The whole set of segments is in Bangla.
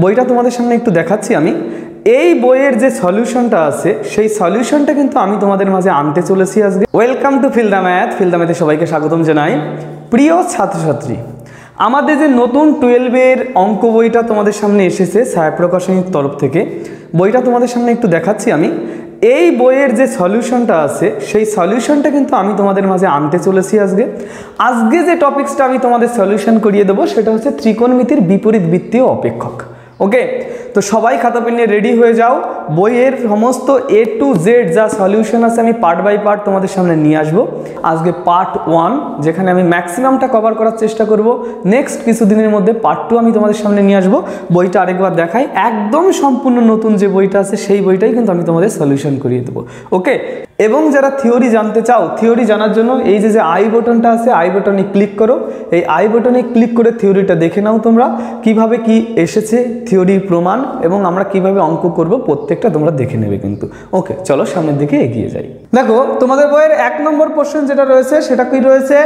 বইটা তোমাদের সামনে একটু দেখাচ্ছি আমি। এই বইয়ের যে সলিউশনটা আছে সেই সলিউশনটা কিন্তু আমি তোমাদের মাঝে আনতে চলেছি আজকে। Welcome to feel the math. Feel the ম্যাথে সবাইকে স্বাগতম জানাই। প্রিয় ছাত্রছাত্রী, আমাদের যে নতুন 12-এর অঙ্ক বইটা তোমাদের সামনে এসেছে ছায়া প্রকাশনীর তরফ থেকে, বইটা তোমাদের সামনে একটু দেখাচ্ছি আমি। এই বইয়ের যে সলিউশনটা আছে সেই সলিউশনটা কিন্তু আমি তোমাদের মাঝে আনতে চলেছি আজকে। আজকে যে টপিক্সটা আমি তোমাদের সলিউশন করিয়ে দেবো সেটা হচ্ছে ত্রিকোণমিতির বিপরীত বৃত্তীয় অপেক্ষক। ওকে, তো সবাই খাতা পেন নিয়ে রেডি হয়ে যাও। বইয়ের সমস্ত A to Z যা সলিউশন আছে আমি পার্ট বাই পার্ট তোমাদের সামনে নিয়ে আসবো। আজকে পার্ট 1, যেখানে আমি ম্যাক্সিমামটা কভার করার চেষ্টা করব। নেক্সট কিছুদিনের মধ্যে পার্ট 2 আমি তোমাদের সামনে নিয়ে আসবো। বইটা আরেকবার দেখাই, একদম সম্পূর্ণ নতুন যে বইটা আছে সেই বইটাই কিন্তু আমি তোমাদের সলিউশন করিয়ে দেবো। ওকে, এবং যারা থিওরি জানতে চাও, থিওরি জানার জন্য এই যে আই বাটনটা আছে, আই বাটনে ক্লিক করো। এই আই বাটনে ক্লিক করে থিওরিটা দেখে নাও তোমরা, কিভাবে কি এসেছে থিওরির প্রমাণ এবং আমরা কিভাবে অঙ্ক করব প্রত্যেকটা তোমরা দেখে নেবে কিন্তু। ওকে, চলো সামনের দিকে এগিয়ে যাই। দেখো, তোমাদের বইয়ের 1 নম্বর কোশ্চেন যেটা রয়েছে সেটা কি রয়েছে,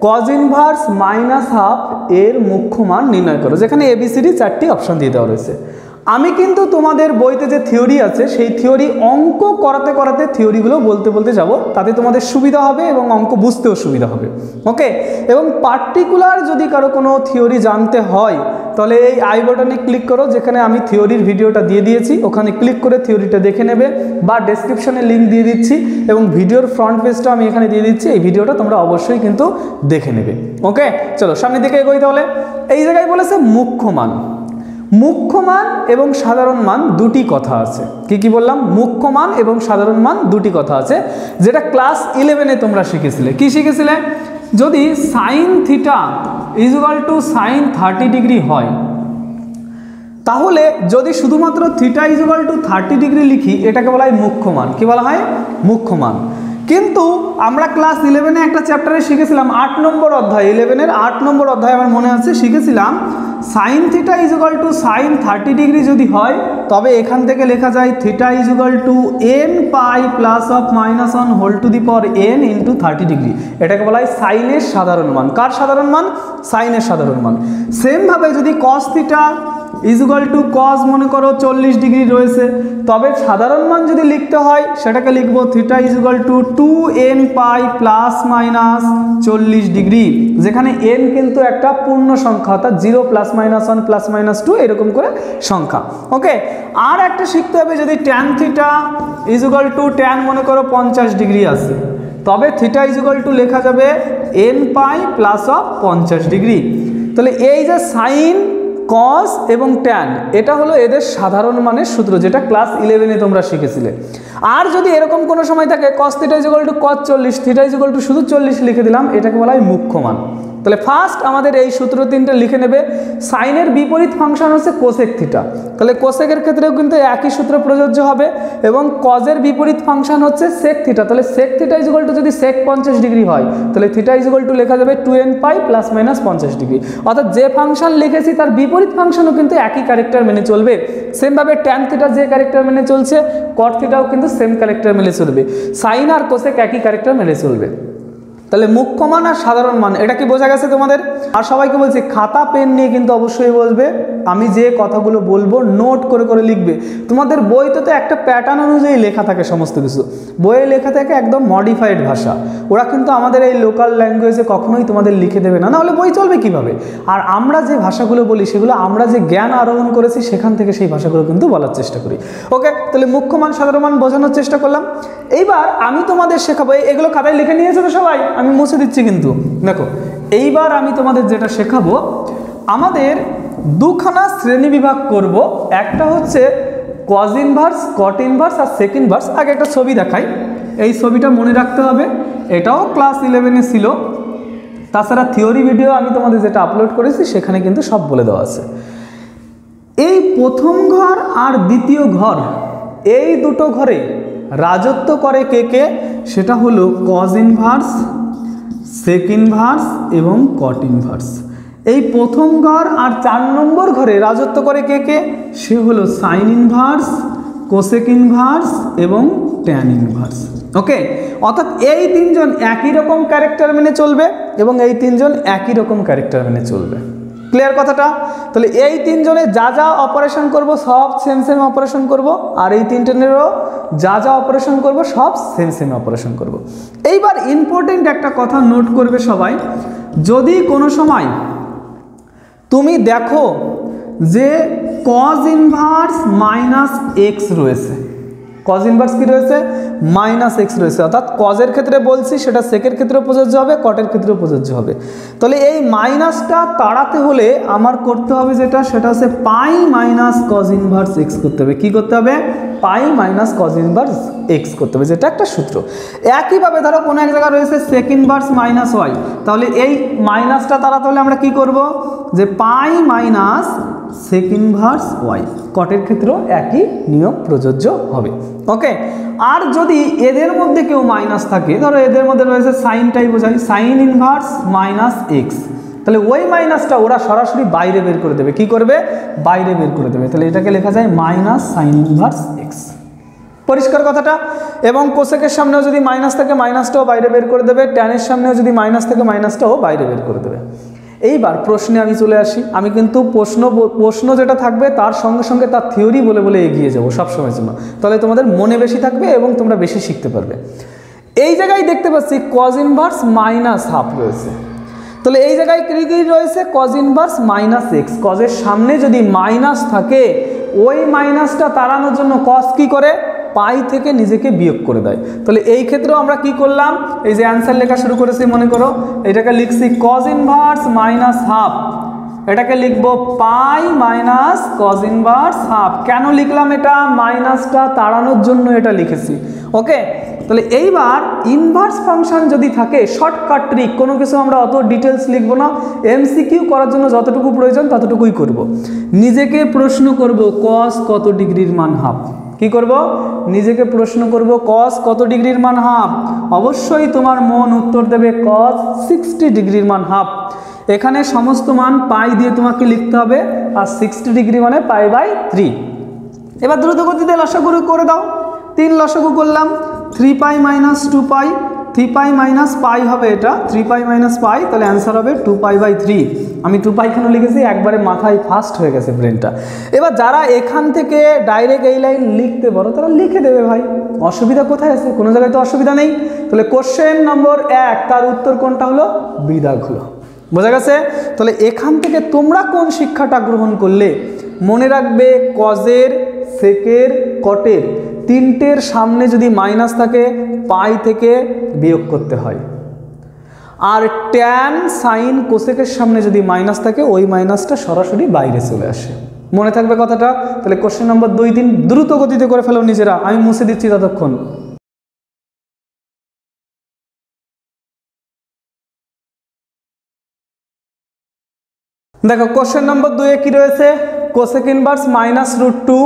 কজ ইনভার্স -12 এর মুখ্য মান নির্ণয় করো। যেখানে ABCD 4টি অপশন দিয়ে দেওয়া রয়েছে। আমি কিন্তু তোমাদের বইতে যে থিওরি আছে সেই থিওরি অঙ্ক করাতে করাতে থিওরিগুলো বলতে বলতে যাব, তাতে তোমাদের সুবিধা হবে এবং অঙ্ক বুঝতেও সুবিধা হবে। ওকে, এবং পার্টিকুলার যদি কারো কোনো থিওরি জানতে হয় তাহলে এই আই বাটনে ক্লিক করো, যেখানে আমি থিওরির ভিডিওটা দিয়ে দিয়েছি, ওখানে ক্লিক করে থিওরিটা দেখে নেবে, বা ডেসক্রিপশনে লিঙ্ক দিয়ে দিচ্ছি এবং ভিডিওর ফ্রন্ট পেজটা আমি এখানে দিয়ে দিচ্ছি। এই ভিডিওটা তোমরা অবশ্যই কিন্তু দেখে নেবে। ওকে, চলো সামনের দিকে এগোই। তাহলে এই জায়গায় বলেছে মুখ্য মান। মুখ্য মান এবং সাধারণ মান দুটি কথা আছে। কি বললাম? মুখ্য মান এবং সাধারণ মান দুটি কথা আছে, যেটা ক্লাস 11-এ তোমরা শিখেছিলে। কি শিখেছিলে? যদি sine theta equal to sine 30 degree হয়, তাহলে যদি শুধুমাত্র থিটা ইজুয়াল টু 30 ডিগ্রি লিখি, এটাকে বলা হয় মুখ্য মান। কি বলা হয়? মুখ্য মান। কিন্তু আমরা ক্লাস 11-এ একটা চ্যাপ্টারে শিখেছিলাম, 8 নম্বর অধ্যায়, 11-এর 8 নম্বর অধ্যায় আমার মনে আছে, শিখেছিলাম sine theta equal to sine 30 degree যদি হয়, তবে এখান থেকে লেখা যায় theta equal to n pi plus of -1 whole to the power n into 30 degree. এটাকে বলা হয় সাইনের সাধারণ মান। কার সাধারণ মান? সাইনের সাধারণ মান। সেমভাবে যদি cos theta equal to cos মনে করো 40 ডিগ্রি রয়েছে, তবে সাধারণ মান যদি লিখতে হয় সেটাকে লিখবো theta equal two 2n pi plus minus 40 degree, যেখানে n কিন্তু একটা পূর্ণ সংখ্যা, অর্থাৎ 0 প্লাস মাইনাস 1 প্লাস মাইনাস 2 এরকম করে সংখ্যা। ওকে, আর একটা শিখতে হবে, যদি tan theta equal two tan মনে করো 50 ডিগ্রি আছে, তবে থিটা ইজুয়াল টু লেখা যাবে n pi plus of 50 degree. তাহলে এই যে সাইন, কস এবং ট্যান, এটা হলো এদের সাধারণ মানের সূত্র, যেটা ক্লাস 11-এ তোমরা শিখেছিলে। আর যদি এরকম কোনো সময় থাকে cos theta equal to cos 40, theta equal to শুধু 40 লিখে দিলাম, এটাকে বলা হয় মুখ্য মান। তাহলে ফার্স্ট আমাদের এই সূত্র 3টে লিখে নেবে। সাইনের বিপরীত ফাংশন হচ্ছে কোসেক থিটা, তাহলে কোসেকের ক্ষেত্রেও কিন্তু একই সূত্র প্রযোজ্য হবে। এবং কজের বিপরীত ফাংশন হচ্ছে সেক থিটা, তাহলে সেক থিটা ইজুয়াল টু যদি সেক 50 ডিগ্রি হয়, তাহলে থিটা ইজুয়াল টু লেখা যাবে 2n pi plus minus 50 degree. অর্থাৎ যে ফাংশন লিখেছি তার বিপরীত ফাংশনও কিন্তু একই ক্যারেক্টার মেনে চলবে। সেমভাবে ট্যান থিটা যে ক্যারেক্টার মেনে চলছে, কট থিটাও কিন্তু সেম ক্যারেক্টার মেনে চলবে। সাইন আর কোসেক একই ক্যারেক্টার মেনে চলবে। তাহলে মুখ্য মান আর সাধারণ মান, এটা কি বোঝা গেছে তোমাদের? আর সবাইকে বলছি, খাতা পেন নিয়ে কিন্তু অবশ্যই বসবে। আমি যে কথাগুলো বলবো নোট করে করে লিখবে। তোমাদের বইতে তো একটা প্যাটার্ন অনুযায়ী লেখা থাকে সমস্ত কিছু, বইয়ে লেখা থাকে একদম মডিফাইড ভাষা। ওরা কিন্তু আমাদের এই লোকাল ল্যাঙ্গুয়েজে কখনোই তোমাদের লিখে দেবে না, নাহলে বই চলবে কিভাবে? আর আমরা যে ভাষাগুলো বলি সেগুলো আমরা যে জ্ঞান আরোহণ করেছি সেখান থেকে সেই ভাষাগুলো কিন্তু বলার চেষ্টা করি। ওকে, তাহলে মুখ্য মান সাধারণ মান বোঝানোর চেষ্টা করলাম। এইবার আমি তোমাদের শেখাবো, এগুলো খাতায় লিখে নিয়েছো তো সবাই? আমি মুছে দিচ্ছি কিন্তু। দেখো, এইবার আমি তোমাদের যেটা শেখাবো, আমাদের দুখানা শ্রেণী বিভাগ করব। একটা হচ্ছে কজ ইনভার্স, কট ইনভার্স আর সেক ইনভার্স। আগে একটা ছবি দেখাই, এই ছবিটা মনে রাখতে হবে, এটাও ক্লাস 11-এ ছিল। তাছাড়া থিওরি ভিডিও আমি তোমাদের যেটা আপলোড করেছি সেখানে কিন্তু সব বলে দেওয়া আছে। এই প্রথম ঘর আর দ্বিতীয় ঘর, এই দুটো ঘরে রাজত্ব করে কে কে? সেটা হলো কজ ইনভার্স, সেক ইনভার্স এবং কট ইনভার্স। এই প্রথম ঘর আর 4 নম্বর ঘরে রাজত্ব করে কে কে? সে হলো সাইন ইনভার্স, কোসেক ইনভার্স এবং ট্যান ইনভার্স। ওকে, অর্থাৎ এই তিনজন একই রকম ক্যারেক্টার মেনে চলবে এবং এই তিনজন একই রকম ক্যারেক্টার মেনে চলবে। ক্লিয়ার কথাটা? তাহলে এই তিনজনে যা যা অপারেশন করব সব সেম সেম অপারেশন করব, আর এই তিনজনেরও যা যা অপারেশন করব সব সেম সেম অপারেশন করব। এইবার ইম্পর্টেন্ট একটা কথা নোট করবে সবাই, যদি কোনো সময় তুমি দেখো যে কজ ইনভার্স মাইনাস এক্স রয়েছে, কজ ইনভার্স কি রয়েছে? মাইনাস এক্স রয়েছে, অর্থাৎ কজের ক্ষেত্রে বলছি সেটা সেকের ক্ষেত্রেও প্রযোজ্য হবে, কটের ক্ষেত্রেও প্রযোজ্য হবে। তাহলে এই মাইনাসটা তাড়াতে হলে আমার করতে হবে সেটা হচ্ছে পাই মাইনাস কজ ইনভার্স এক্স করতে হবে। কি করতে হবে? পাই মাইনাস কজ ইনভার্স এক্স করতে হবে, যেটা একটা সূত্র। একইভাবে ধরো কোনো এক জায়গায় রয়েছে সেক ইনভার্স মাইনাস ওয়াই, তাহলে এই মাইনাসটা তাড়াতে হলে আমরা কি করব? যে পাই মাইনাস সেক ইনভার্স ওয়াই, কটের ক্ষেত্রেও একই নিয়ম প্রযোজ্য হবে। ওকে, আর যদি এদের মধ্যে কেউ মাইনাস থাকে, ধরো এদের মধ্যে রয়েছে সাইনটাই বোঝাই, সাইন ইনভার্স মাইনাস এক্স, তাহলে ওই মাইনাসটা ওরা সরাসরি বাইরে বের করে দেবে। কি করবে? বাইরে বের করে দেবে। তাহলে এটাকে লেখা যায় মাইনাস সাইন ইনভার্স এক্স। পরিষ্কার কথাটা? এবং কোসেকের সামনেও যদি মাইনাস থাকে মাইনাসটাও বাইরে বের করে দেবে, ট্যানের সামনেও যদি মাইনাস থাকে মাইনাসটাও বাইরে বের করে দেবে। এইবার প্রশ্নে আমি চলে আসি। আমি কিন্তু প্রশ্ন যেটা থাকবে তার সঙ্গে সঙ্গে তার থিওরি বলে বলে এগিয়ে যাবো সবসময়ের জন্য, তাহলে তোমাদের মনে বেশি থাকবে এবং তোমরা বেশি শিখতে পারবে। এই জায়গায় দেখতে পাচ্ছি কজ ইনভার্স মাইনাস হাফ রয়েছে, তাহলে এই জায়গায় কি কি রয়েছে? Cos inverse minus x. কজের সামনে যদি মাইনাস থাকে ওই মাইনাসটা তাড়ানোর জন্য কজ কি করে? পাই থেকে নিজেকে বিয়োগ করে দেয়। তাহলে এই ক্ষেত্রেও আমরা কি করলাম? এই যে অ্যান্সার লেখা শুরু করেছি, মনে করো এটাকে লিখছি কজ ইনভার্স মাইনাস হাফ, এটাকে লিখবো পাই মাইনাস কজ ইনভার্স হাফ। কেন লিখলাম এটা? মাইনাসটা তাড়ানোর জন্য এটা লিখেছি। ওকে, তাহলে এইবার ইনভার্স ফাংশন যদি থাকে, শর্টকাট ট্রিক, কোনো কিছু আমরা অত ডিটেলস লিখবো না, এমসিকিউ করার জন্য যতটুকু প্রয়োজন ততটুকুই করব। নিজেকে প্রশ্ন করব কস কত ডিগ্রির মান হাফ। কি করব? নিজেকে প্রশ্ন করব কস কত ডিগ্রির মান হাফ। অবশ্যই তোমার মন উত্তর দেবে কস 60 ডিগ্রির মান হাফ। এখানে সমস্ত মান পাই দিয়ে তোমাকে লিখতে হবে, আর 60 ডিগ্রি মানে পাই বাই 3। এবার দ্রুত গতিতে লসাগু করে দাও। 3 লসাগু করলাম, 3 পাই মাইনাস 2 পাই, 3 পাই মাইনাস পাই হবে এটা, 3 পাই মাইনাস পাই, তাহলে অ্যান্সার হবে 2 পাই বাই 3। আমি 2 পাই কেন লিখেছি? একবারে মাথায় ফাস্ট হয়ে গেছে ব্রেনটা। এবার যারা এখান থেকে ডাইরেক্ট এই লাইন লিখতে পারো তারা লিখে দেবে ভাই, অসুবিধা কোথায় আছে? কোনো জায়গায় তো অসুবিধা নেই। তাহলে কোশ্চেন নম্বর 1 তার উত্তর কোনটা হলো? বিদাগ হলো। বোঝা গেছে? তাহলে এখান থেকে তোমরা কোন শিক্ষাটা গ্রহণ করলে? মনে রাখবে কজের, সেকের, কটের তিনটের সামনে যদি মাইনাস থাকে পাই থেকে বিয়োগ করতে হয়, আর ট্যান, সাইন, কোসেকের সামনে যদি মাইনাস থাকে ওই মাইনাসটা সরাসরি বাইরে চলে আসে। মনে থাকবে কথাটা? তাহলে কোশ্চেন নম্বর 2, 3 দ্রুত গতিতে করে ফেলো নিজেরা, আমি মুছে দিচ্ছি ততক্ষণ। দেখো কোশ্চেন নম্বর 2 এ কি রয়েছে? কোসেক ইনভার্স মাইনাস √2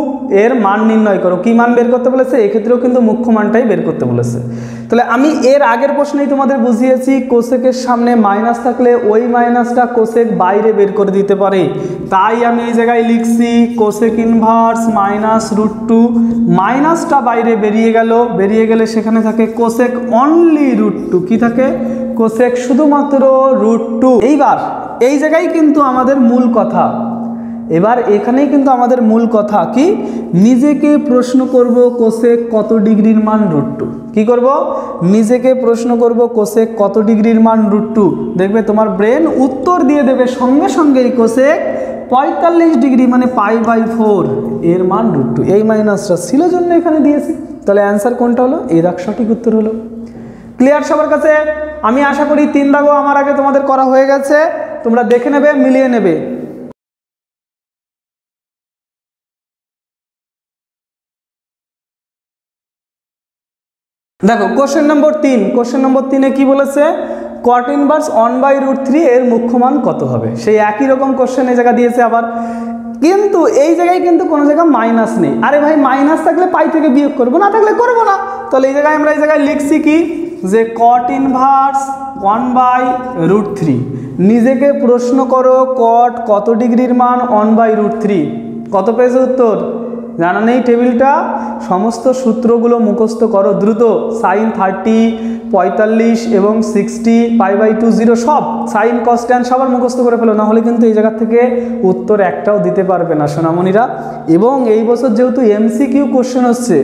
এর মান নির্ণয় করো। কি মান বের করতে বলেছে? এক্ষেত্রেও কিন্তু মুখ্য মানটাই বের করতে বলেছে। তাহলে আমি এর আগের প্রশ্নেই তোমাদের বুঝিয়েছি কোসেকের সামনে মাইনাস থাকলে ওই মাইনাসটা কোসেক বাইরে বের করে দিতে পারে, তাই আমি এই জায়গায় লিখছি কোসেক ইনভার্স মাইনাস √2। মাইনাসটা বাইরে বেরিয়ে গেলে সেখানে থাকে কোসেক অনলি √2। কি থাকে? কোসেক শুধুমাত্র √2। এইবার এই জায়গায় কিন্তু আমাদের মূল কথা, এবার এখানেই কিন্তু আমাদের মূল কথা কি? নিজেকে প্রশ্ন করব কোসেক কত ডিগ্রির মান √2। কি করব? নিজেকে প্রশ্ন করব কোসেক কত ডিগ্রির মান √2। দেখবে তোমার ব্রেন উত্তর দিয়ে দেবে সঙ্গে সঙ্গেই কোসেক 45 ডিগ্রি মানে পাই বাই 4 এর মান √2। এই মাইনাসটা ছিল জন্য এখানে দিয়েছি। তাহলে অ্যান্সার কোনটা হলো? এই দাগ সঠিক উত্তর হলো। ক্লিয়ার সবার কাছে? আমি আশা করি 3 দাগও আমার আগে তোমাদের করা হয়ে গেছে, তোমরা দেখে নেবে, মিলিয়ে নেবে। দেখো কোশ্চেন নম্বর 3, কোশ্চেন নম্বর 3 এ কি বলেছে? কট ইনভার্স 1/√3 এর মুখ্য মান কত হবে? সেই একই রকম কোশ্চেন এই জায়গা দিয়েছে আবার, কিন্তু এই জায়গায় কিন্তু কোনো জায়গায় মাইনাস নেই। আরে ভাই মাইনাস থাকলে পাই থেকে বিয়োগ করবো, না থাকলে করবো না। তাহলে এই জায়গায় আমরা এই জায়গায় লিখছি কি? যে কট ইনভার্স 1/√3। নিজেকে প্রশ্ন করো কট কত ডিগ্রির মান 1/√3। কত পেয়েছে উত্তর? জানা নেই টেবিলটা? সমস্ত সূত্রগুলো মুখস্থ করো দ্রুত। সাইন 30 45 এবং 60 π/2 0 সব সাইন কস ট্যান সবার মুখস্থ করে ফেলো, না হলে কিন্তু এই জায়গা থেকে উত্তর একটাও দিতে পারবে না সোনামণিরা। এবং এই বছর যেহেতু এমসিকিউ কোশ্চেন হচ্ছে,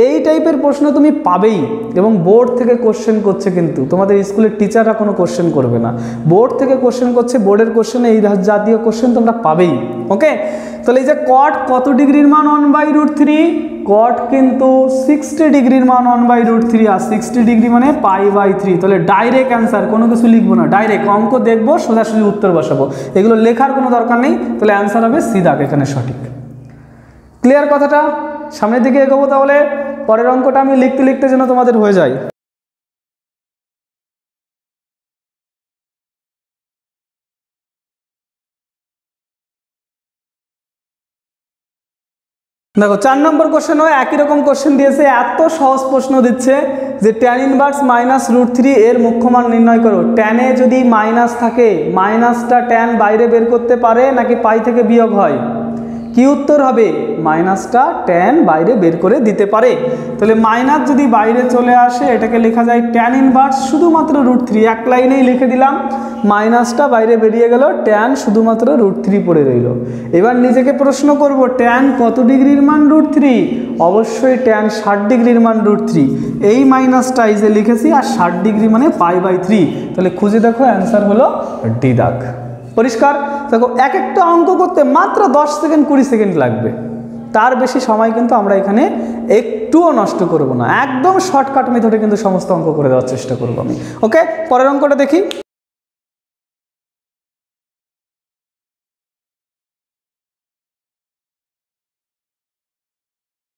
এই টাইপের প্রশ্ন তুমি পাবেই এবং বোর্ড থেকে কোশ্চেন করছে, কিন্তু তোমাদের স্কুলের টিচাররা কোনো কোশ্চেন করবে না, বোর্ড থেকে কোশ্চেন করছে, বোর্ডের কোশ্চেনে এই জাতীয় কোশ্চেন তোমরা পাবেই। ওকে, তাহলে এই যে কট কত ডিগ্রির মান 1/√3, কট কিন্তু 60 ডিগ্রির মান 1/√3, আর 60 ডিগ্রি মানে π/3। তাহলে ডাইরেক্ট অ্যান্সার, কোনো কিছু লিখবো না, ডাইরেক্ট অঙ্ক দেখবো, সোজাসুজি উত্তর বসাবো, এগুলো লেখার কোনো দরকার নেই। তাহলে অ্যান্সার হবে সিদাক এখানে সঠিক। ক্লিয়ার কথাটা? সামনের দিকে এগোবো, তাহলে পরের অঙ্কটা আমি লিখতে লিখতে যেন তোমাদের হয়ে যায়। দেখো 4 নম্বর কোশ্চেনও একই রকম কোশ্চেন দিয়েছে, এত সহজ প্রশ্ন দিচ্ছে যে tan ইনভার্স -√3 এর মুখ্য মান নির্ণয় করো। ট্যানে যদি মাইনাস থাকে, মাইনাসটা ট্যান বাইরে বের করতে পারে নাকি পাই থেকে বিয়োগ হয়? কি উত্তর হবে? মাইনাসটা ট্যান বাইরে বের করে দিতে পারে। তাহলে মাইনাস যদি বাইরে চলে আসে, এটাকে লেখা যায় ট্যান ইনভার্স শুধুমাত্র √3, এক লাইনেই লিখে দিলাম, মাইনাসটা বাইরে বেরিয়ে গেল, ট্যান শুধুমাত্র √3 পড়ে রইল। এবার নিজেকে প্রশ্ন করব, ট্যান কত ডিগ্রির মান √3? অবশ্যই ট্যান 60 ডিগ্রির মান √3, এই মাইনাসটা এই যে লিখেছি, আর 60 ডিগ্রি মানে π/3। তাহলে খুঁজে দেখো, অ্যান্সার হলো ডি দাগ। পরিষ্কার? দেখো এক একটা অঙ্ক করতে মাত্র 10 সেকেন্ড 20 সেকেন্ড লাগবে, তার বেশি সময় কিন্তু আমরা এখানে একটুও নষ্ট করব না, একদম শর্টকাট মেথডে কিন্তু সমস্ত অঙ্ক করে দেওয়ার চেষ্টা করব আমি। ওকে, পরের অঙ্কটা দেখি।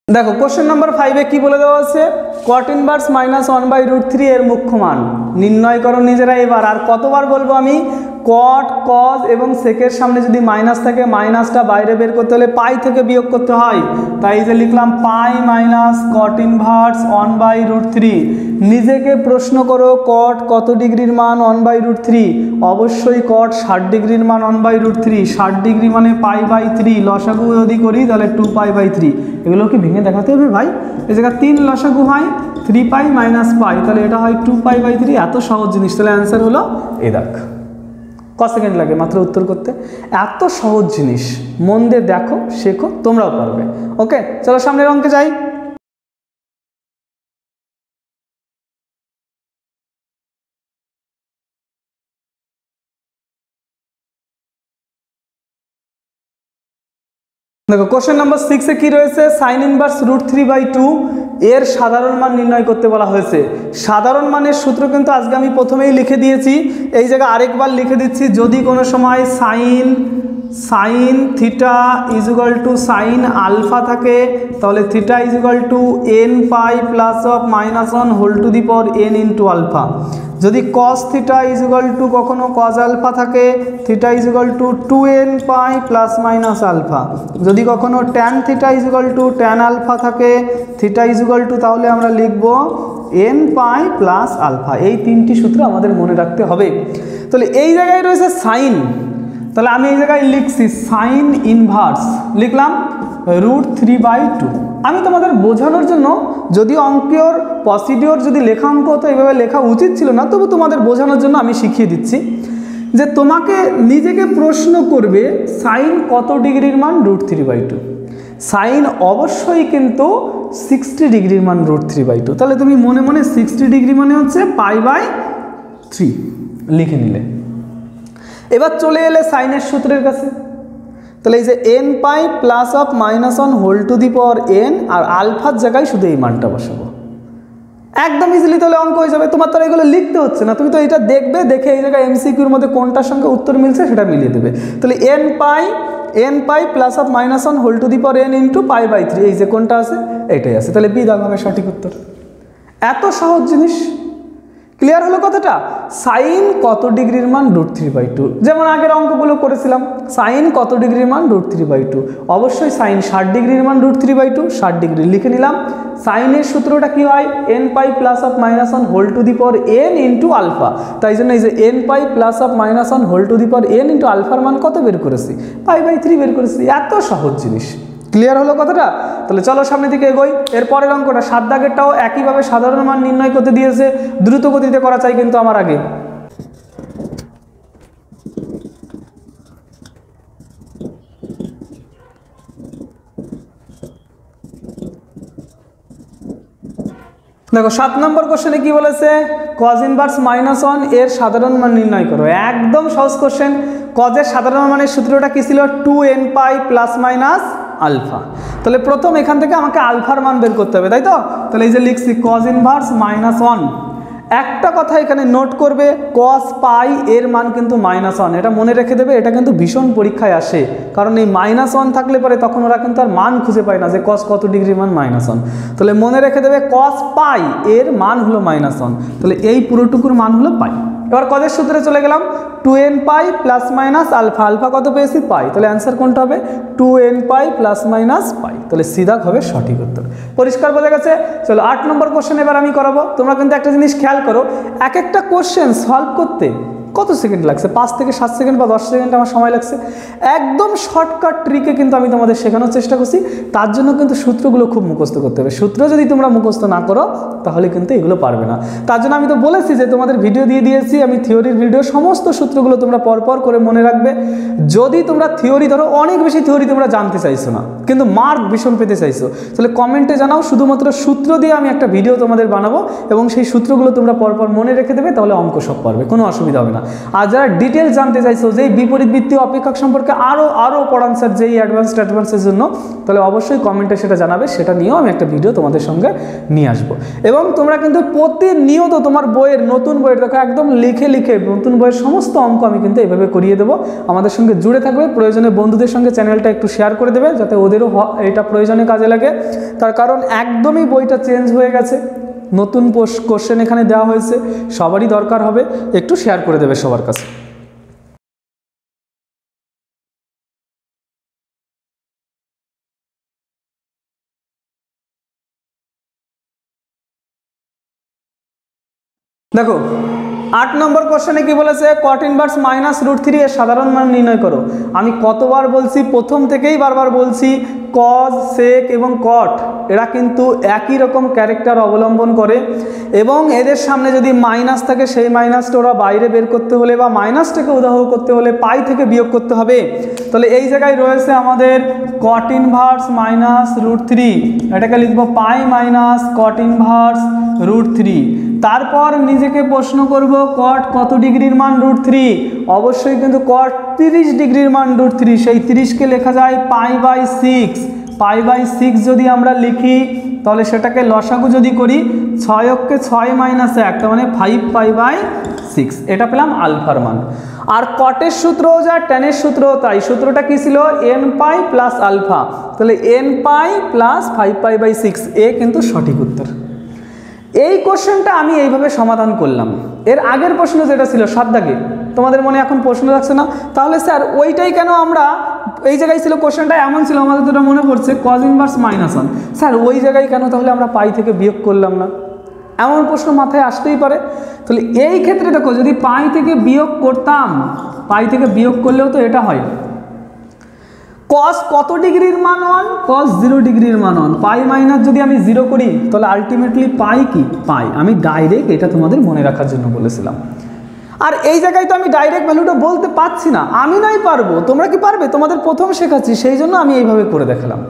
দেখো কোশ্চেন নাম্বার 5 এ কি বলে দেওয়া আছে? কট ইনভার্স -1/√3 এর মুখ্য মান নির্ণয় করো নিজেরা। এবার আর কতবার বলবো আমি? কট, কজ এবং সেকের সামনে যদি মাইনাস থাকে, মাইনাসটা বাইরে বের করতে হলে পাই থেকে বিয়োগ করতে হয়, তাই যে লিখলাম পাই মাইনাস কট ইনভার্স 1/√3। নিজেকে প্রশ্ন করো, কট কত ডিগ্রির মান 1/√3? অবশ্যই কট 60 ডিগ্রির মান 1/√3, 60 ডিগ্রি মানে π/3, লসাগু যদি করি তাহলে 2π/3। এগুলো কি ভেঙে দেখাতে হবে ভাই? এই জায়গায় 3 লসাগু হয় 3π - π, তাহলে এটা হয় 2π/3। এত সহজ জিনিস, তাহলে অ্যান্সার হলো এ দেখ। ক সেকেন্ড লাগে মাত্র উত্তর করতে, এত সহজ জিনিস, মন দিয়ে দেখো, শেখো, তোমরাও পারবে। ওকে, চলো সামনের অঙ্কে যাই। দেখো কোশ্চেন নাম্বার 6 এ কি রয়েছে? সাইন ইনভার্স √3/2 এর সাধারণ মান নির্ণয় করতে বলা হয়েছে। সাধারণ মানের সূত্র কিন্তু আজকে আমি প্রথমেই লিখে দিয়েছি, এই জায়গায় আরেকবার লিখে দিচ্ছি। যদি কোনো সময় sine theta equal to sine alpha থাকে, তাহলে theta equal to n π +(-1) whole to the power n into alpha. যদি কস থিটা ইজুগাল টু কখনো কজ আলফা থাকে, theta equal to 2n π ± alpha. যদি কখনো tan theta equal to tan alpha থাকে, থিটা ইজুগাল টু তাহলে আমরা লিখব n π + আলফা। এই তিনটি সূত্র আমাদের মনে রাখতে হবে। তাহলে এই জায়গায় রয়েছে সাইন, তাহলে আমি এই জায়গায় লিখছি সাইন ইনভার্স, লিখলাম √3/2। আমি তোমাদের বোঝানোর জন্য, যদিও অঙ্কের প্রসিডিওর যদি লেখা অঙ্ক হতো এইভাবে লেখা উচিত ছিল না, তবু তোমাদের বোঝানোর জন্য আমি শিখিয়ে দিচ্ছি যে তোমাকে নিজেকে প্রশ্ন করবে সাইন কত ডিগ্রির মান √3/2। সাইন অবশ্যই কিন্তু 60 ডিগ্রির মান √3/2। তাহলে তুমি মনে মনে 60 ডিগ্রি মানে হচ্ছে π/3 লিখে নিলে। এবার চলে এলে সাইনের সূত্রের কাছে, তাহলে এই যে n π +(-1) whole to the power n, আর আলফার জায়গায় শুধু এই মানটা বসাবো, একদম ইজিলি তাহলে অঙ্ক হয়ে যাবে। তোমার তো এগুলো লিখতে হচ্ছে না, তুমি তো এটা দেখবে, দেখে এই জায়গায় এমসিকিউর মধ্যে কোনটার সঙ্গে উত্তর মিলছে সেটা মিলিয়ে দেবে। তাহলে n π +(-1) whole to the power n into π/3, এই যে কোনটা আছে এটাই আছে, তাহলে বি দাগ হবে সঠিক উত্তর। এত সহজ জিনিস। ক্লিয়ার হলো কথাটা? সাইন কত ডিগ্রির মান √3/2, যেমন আগের অঙ্কগুলো করেছিলাম, সাইন কত ডিগ্রির মান √3/2, অবশ্যই সাইন 60 ডিগ্রির মান √3/2, 60 ডিগ্রি লিখে নিলাম। সাইনের সূত্রটা কি হয়? n π +(-1) whole to the power n into alpha. তাই জন্য এই যে n π +(-1) whole to the power n into আলফার মান কত বের করেছি? π/3 বের করেছি। এত সহজ জিনিস। ক্লিয়ার হলো কথাটা? তাহলে চলো সামনের দিকে এগোই। এরপরের অঙ্কটা 7 দাগেরটাও একইভাবে সাধারণ মান নির্ণয় করতে দিয়েছে, দ্রুত গতিতে করা চাই কিন্তু আমার আগে। দেখো 7 নম্বর কোশ্চেনে কি বলেছে, cos ইনভার্স -1 এর সাধারণ মান নির্ণয় করো। একদম সহজ কোশ্চেন। cos এর সাধারণ মানের সূত্রটা কি ছিল? 2n pi plus minus alpha. তাহলে প্রথম এখান থেকে আমাকে আলফার মান বের করতে হবে, তাই তো? তাহলে এই যে লিখছি cos ইনভার্স -1। একটা কথা এখানে নোট করবে, cos পাই এর মান কিন্তু -1, এটা মনে রেখে দেবে। এটা কিন্তু ভীষণ পরীক্ষায় আসে, কারণ এই -1 থাকলে পরে তখন ওরা কিন্তু আর মান খুঁজে পায় না যে cos কত ডিগ্রির মান -1। তাহলে মনে রেখে দেবে cos পাই এর মান হলো -1, তাহলে এই পুরোটুকুর মান হলো পাই। এবার কজের সূত্রে চলে গেলাম, 2n pi plus minus alpha. Alpha কত পেয়েছি? পাই। তাহলে অ্যান্সার কোনটা হবে? 2n পাই প্লাস মাইনাস পাই। তাহলে সিধা হবে সঠিক উত্তর। পরিষ্কার বোঝা গেছে? চলো 8 নম্বর কোশ্চেন এবার আমি করাবো। তোমরা কিন্তু একটা জিনিস খেয়াল করো, এক একটা কোশ্চেন সলভ করতে কত সেকেন্ড লাগছে? 5 থেকে 7 সেকেন্ড বা 10 সেকেন্ড আমার সময় লাগছে। একদম শর্টকাট ট্রিকে কিন্তু আমি তোমাদের শেখানোর চেষ্টা করছি। তার জন্য কিন্তু সূত্রগুলো খুব মুখস্থ করতে হবে। সূত্র যদি তোমরা মুখস্থ না করো তাহলে কিন্তু এগুলো পারবে না। তার জন্য আমি তো বলেছি যে তোমাদের ভিডিও দিয়ে দিয়েছি আমি, থিওরির ভিডিও, সমস্ত সূত্রগুলো তোমরা পরপর করে মনে রাখবে। যদি তোমরা থিওরি ধরো, অনেক বেশি থিওরি তোমরা জানতে চাইছো না কিন্তু মার্ক ভীষণ পেতে চাইছো, তাহলে কমেন্টে জানাও, শুধুমাত্র সূত্র দিয়ে আমি একটা ভিডিও তোমাদের বানাবো এবং সেই সূত্রগুলো তোমরা পরপর মনে রেখে দেবে, তাহলে অঙ্ক সব পারবে, কোনো অসুবিধা হবে না। আর যারা ডিটেলস জানতে চাইছো যেই বিপরীত বৃত্তীয় অপেক্ষক সম্পর্কে আরও পড়ান স্যার, যেই অ্যাডভান্সের জন্য, তাহলে অবশ্যই কমেন্টে সেটা জানাবে, সেটা নিয়েও আমি একটা ভিডিও তোমাদের সঙ্গে নিয়ে আসবো। এবং তোমরা কিন্তু প্রতিনিয়ত তোমার বইয়ের, নতুন বইয়ের, দেখো একদম লিখে লিখে নতুন বইয়ের সমস্ত অঙ্ক আমি কিন্তু এভাবে করিয়ে দেবো। আমাদের সঙ্গে জুড়ে থাকবে, প্রয়োজনে বন্ধুদের সঙ্গে চ্যানেলটা একটু শেয়ার করে দেবে যাতে ওদেরও এটা প্রয়োজনে কাজে লাগে। তার কারণ একদমই বইটা চেঞ্জ হয়ে গেছে, নতুন কোশ্চেন এখানে দেওয়া হয়েছে, সবারই দরকার হবে, একটু শেয়ার করে দেবে সবার কাছে। দেখো 8 নম্বর কোশ্চেনে কি বলেছে, cot ইনভার্স -√3 এর সাধারণ মান নির্ণয় করো। আমি কতবার বলছি, প্রথম থেকেই বারবার বলছি, cos, sec এবং cot এরা কিন্তু একই রকম ক্যারেক্টার অবলম্বন করে এবং এদের সামনে যদি মাইনাস থাকে সেই মাইনাসটা ওরা বাইরে বের করতে হলে বা মাইনাসটাকে উদাহরণ করতে হলে পাই থেকে বিয়োগ করতে হবে। তাহলে এই জায়গায় রয়েছে আমাদের cot ইনভার্স -√3, এটাকে লিখবো পাই মাইনাস cot ইনভার্স √3। তারপর নিজেকে প্রশ্ন করব, cot কত ডিগ্রির মান √3? অবশ্যই কিন্তু cot 30 ডিগ্রির মান √3। সেই 30কে লেখা যায় π/6। π/6 যদি আমরা লিখি তাহলে সেটাকে লসাগু যদি করি, 6 কে 6 - 1, তার মানে 5π/6। এটা পেলাম আলফার মান। আর কটের সূত্রও যা, ট্যানের সূত্রও তাই। সূত্রটা কি ছিল? n pi plus alpha. তাহলে n পাই প্লাস 5π/6, এ কিন্তু সঠিক উত্তর। এই কোশ্চেনটা আমি এইভাবে সমাধান করলাম। এর আগের প্রশ্ন যেটা ছিল 7 দাগে, তোমাদের মনে এখন প্রশ্ন রাখছে না? তাহলে স্যার ওইটাই কেন আমরা, এই জায়গায় ছিল কোশ্চেনটা এমন ছিল, আমাদের যেটা মনে পড়ছে cos ইনভার্স -1, স্যার ওই জায়গায় কেন তাহলে আমরা পাই থেকে বিয়োগ করলাম না? এমন প্রশ্ন মাথায় আসতেই পারে। তাহলে এই ক্ষেত্রে দেখো, যদি পাই থেকে বিয়োগ করতাম, পাই থেকে বিয়োগ করলেও তো এটা হয়, cos কত ডিগ্রির মান 1, cos 0 ডিগ্রির মান 1। পাই মাইনাস যদি আমি 0 করি তাহলে আলটিমেটলি পাই কি? পাই। আমি ডাইরেক্ট এটা তোমাদের মনে রাখার জন্য বলেছিলাম। আর এই জায়গায় তো আমি ডাইরেক্ট ভ্যালুটা বলতে পারছি না, আমি নাই পারবো, তোমরা কি পারবে? তোমাদের প্রথম শেখাচ্ছি, সেই জন্য আমি এইভাবে করে দেখালাম।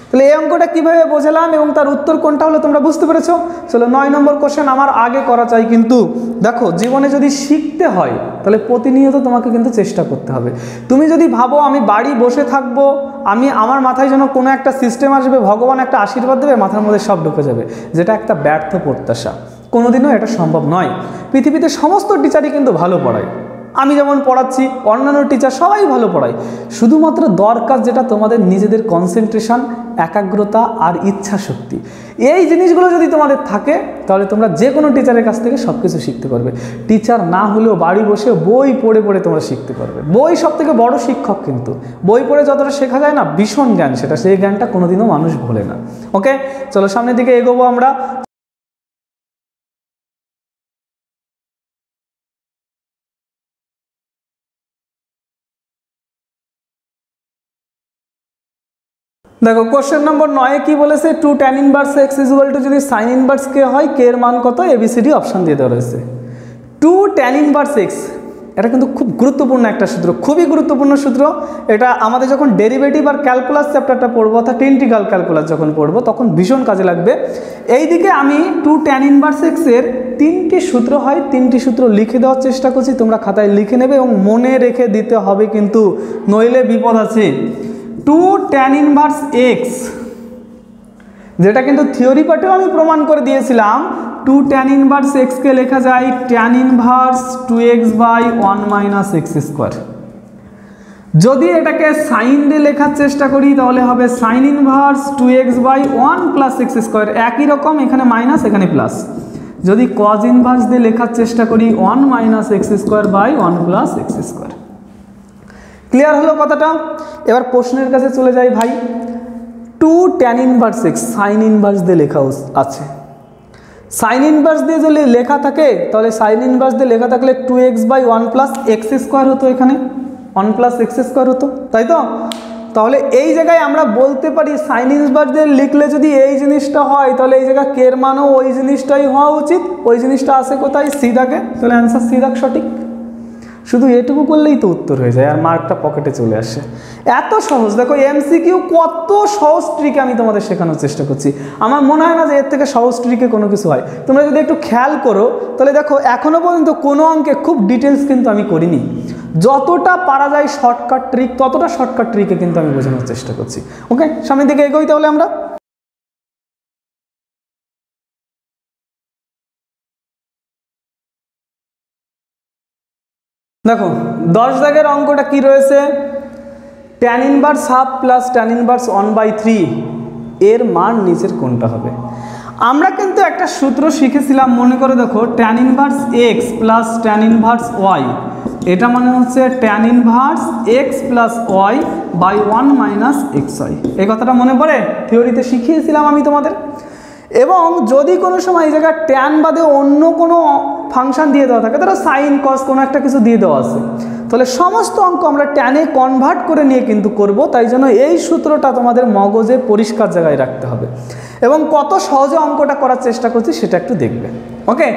তাহলে এই অঙ্কটা কীভাবে বোঝালাম এবং তার উত্তর কোনটা হলো তোমরা বুঝতে পেরেছো? চলো 9 নম্বর কোশ্চেন আমার আগে করা চাই। কিন্তু দেখো, জীবনে যদি শিখতে হয় তাহলে প্রতিনিয়ত তোমাকে কিন্তু চেষ্টা করতে হবে। তুমি যদি ভাবো আমি বাড়ি বসে থাকবো, আমার মাথায় যেন কোনো একটা সিস্টেম আসবে, ভগবান একটা আশীর্বাদ দেবে, মাথার মধ্যে সব ঢুকে যাবে, যেটা একটা ব্যর্থ প্রত্যাশা। কোনোদিনও এটা সম্ভব নয়। পৃথিবীতে সমস্ত টিচারই কিন্তু ভালো পড়ায়, আমি যেমন পড়াচ্ছি, অন্যান্য টিচার সবাই ভালো পড়ায়। শুধুমাত্র দরকার যেটা তোমাদের নিজেদের কনসেন্ট্রেশন, একাগ্রতা আর ইচ্ছা শক্তি। এই জিনিসগুলো যদি তোমাদের থাকে তাহলে তোমরা যে কোনো টিচারের কাছ থেকে সব কিছু শিখতে পারবে। টিচার না হলেও বাড়ি বসে বই পড়ে পড়ে তোমরা শিখতে পারবে। বই সব থেকে বড় শিক্ষক, কিন্তু বই পড়ে যতটা শেখা যায় না, ভীষণ জ্ঞান সেটা, সেই জ্ঞানটা কোনোদিনও মানুষ ভোলে না। ওকে, চলো সামনের দিকে এগোবো আমরা। দেখো কোশ্চেন নম্বর 9 কি বলেছে, 2 tan ইনভার্স x যদি sin ইনভার্স k হয়, k এর মান কত, ABCD অপশন দিয়ে দেওয়া রয়েছে। 2 tan ইনভার্স x, এটা কিন্তু খুব গুরুত্বপূর্ণ একটা সূত্র, খুবই গুরুত্বপূর্ণ সূত্র। এটা আমাদের যখন ডেরিভেটিভ আর ক্যালকুলাস চ্যাপ্টারটা পড়বো, অর্থাৎ ইন্টিগ্রাল ক্যালকুলাস যখন পড়বো, তখন ভীষণ কাজে লাগবে। এইদিকে আমি 2 tan ইনভার্স x এর 3টি সূত্র হয়, 3টি সূত্র লিখে দেওয়ার চেষ্টা করছি, তোমরা খাতায় লিখে নেবে এবং মনে রেখে দিতে হবে কিন্তু, নইলে বিপদ আছে। 2 tan ইনভার্স x, যেটা কিন্তু থিওরি পার্টেও আমি প্রমাণ করে দিয়েছিলাম, 2 tan ইনভার্স x কে লেখা যায় tan inverse 2x by 1 minus x square. যদি এটাকে সাইন দিয়ে লেখার চেষ্টা করি তাহলে হবে sine inverse 2x by 1 plus x square, একই রকম, এখানে মাইনাস এখানে প্লাস। যদি কজ ইনভার্স দিয়ে লেখার চেষ্টা করি 1 minus x square by 1 plus x square. Clear হলো কথাটা? এবার প্রশ্নের কাছে চলে যাই ভাই। 2 tan inverse x sign inverse দিয়ে লেখা আছে, সাইন ইনভার্স দিয়ে যদি লেখা থাকে তাহলে সাইন ইনভার্স দিয়ে লেখা থাকলে 2x by 1 plus x square হতো, এখানে 1 প্লাস x স্কোয়ার হতো, তাই তো? তাহলে এই জায়গায় আমরা বলতে পারি সাইন ইনভার্স দিয়ে লিখলে যদি এই জিনিসটা হয়, তাহলে এই জায়গায় কের মানও ওই জিনিসটাই হওয়া উচিত। ওই জিনিসটা আসে কোথায়? সি দাগে, তাহলে অ্যান্সার সি দাগ সঠিক। শুধু এটুকু করলেই তো উত্তর হয়ে যায় আর মার্কটা পকেটে চলে আসে। এত সহজ। দেখো এমসিকিউ কত সহজ ট্রিকে আমি তোমাদের শেখানোর চেষ্টা করছি, আমার মনে হয় না যে এর থেকে সহজ ট্রিকে কোনো কিছু হয়। তোমরা যদি একটু খেয়াল করো তাহলে দেখো এখনো পর্যন্ত কোনো অঙ্কে খুব ডিটেলস কিন্তু আমি করিনি, যতটা পারা যায় শর্টকাট ট্রিক ততটা শর্টকাট ট্রিকে কিন্তু আমি বোঝানোর চেষ্টা করছি। ওকে, সামনের দিকে এগোই তাহলে আমরা। দেখো 10 দাগের অঙ্কটা কি রয়েছে, tan inverse half plus tan inverse 1/3 এর মান নিচের কোনটা হবে? আমরা কিন্তু একটা সূত্র শিখেছিলাম, মনে করে দেখো, tan inverse x plus tan inverse y, এটা মানে হচ্ছে tan inverse x plus y by 1 minus xy। এই কথাটা মনে পড়ে? থিওরিতে শিখিয়েছিলাম আমি তোমাদের। এবং যদি কোনো সময় এই জায়গায় ট্যান বাদে অন্য কোনো ফাংশন দিয়ে দেওয়া থাকে, ধরো সাইন কস কোনো একটা কিছু দিয়ে দেওয়া আছে, তাহলে সমস্ত অঙ্ক আমরা ট্যানে কনভার্ট করে নিয়ে কিন্তু করব। তাই জন্য এই সূত্রটা তোমাদের মগজে পরিষ্কার জায়গায় রাখতে হবে এবং কত সহজে অঙ্কটা করার চেষ্টা করছি সেটা একটু দেখবে। ওকে,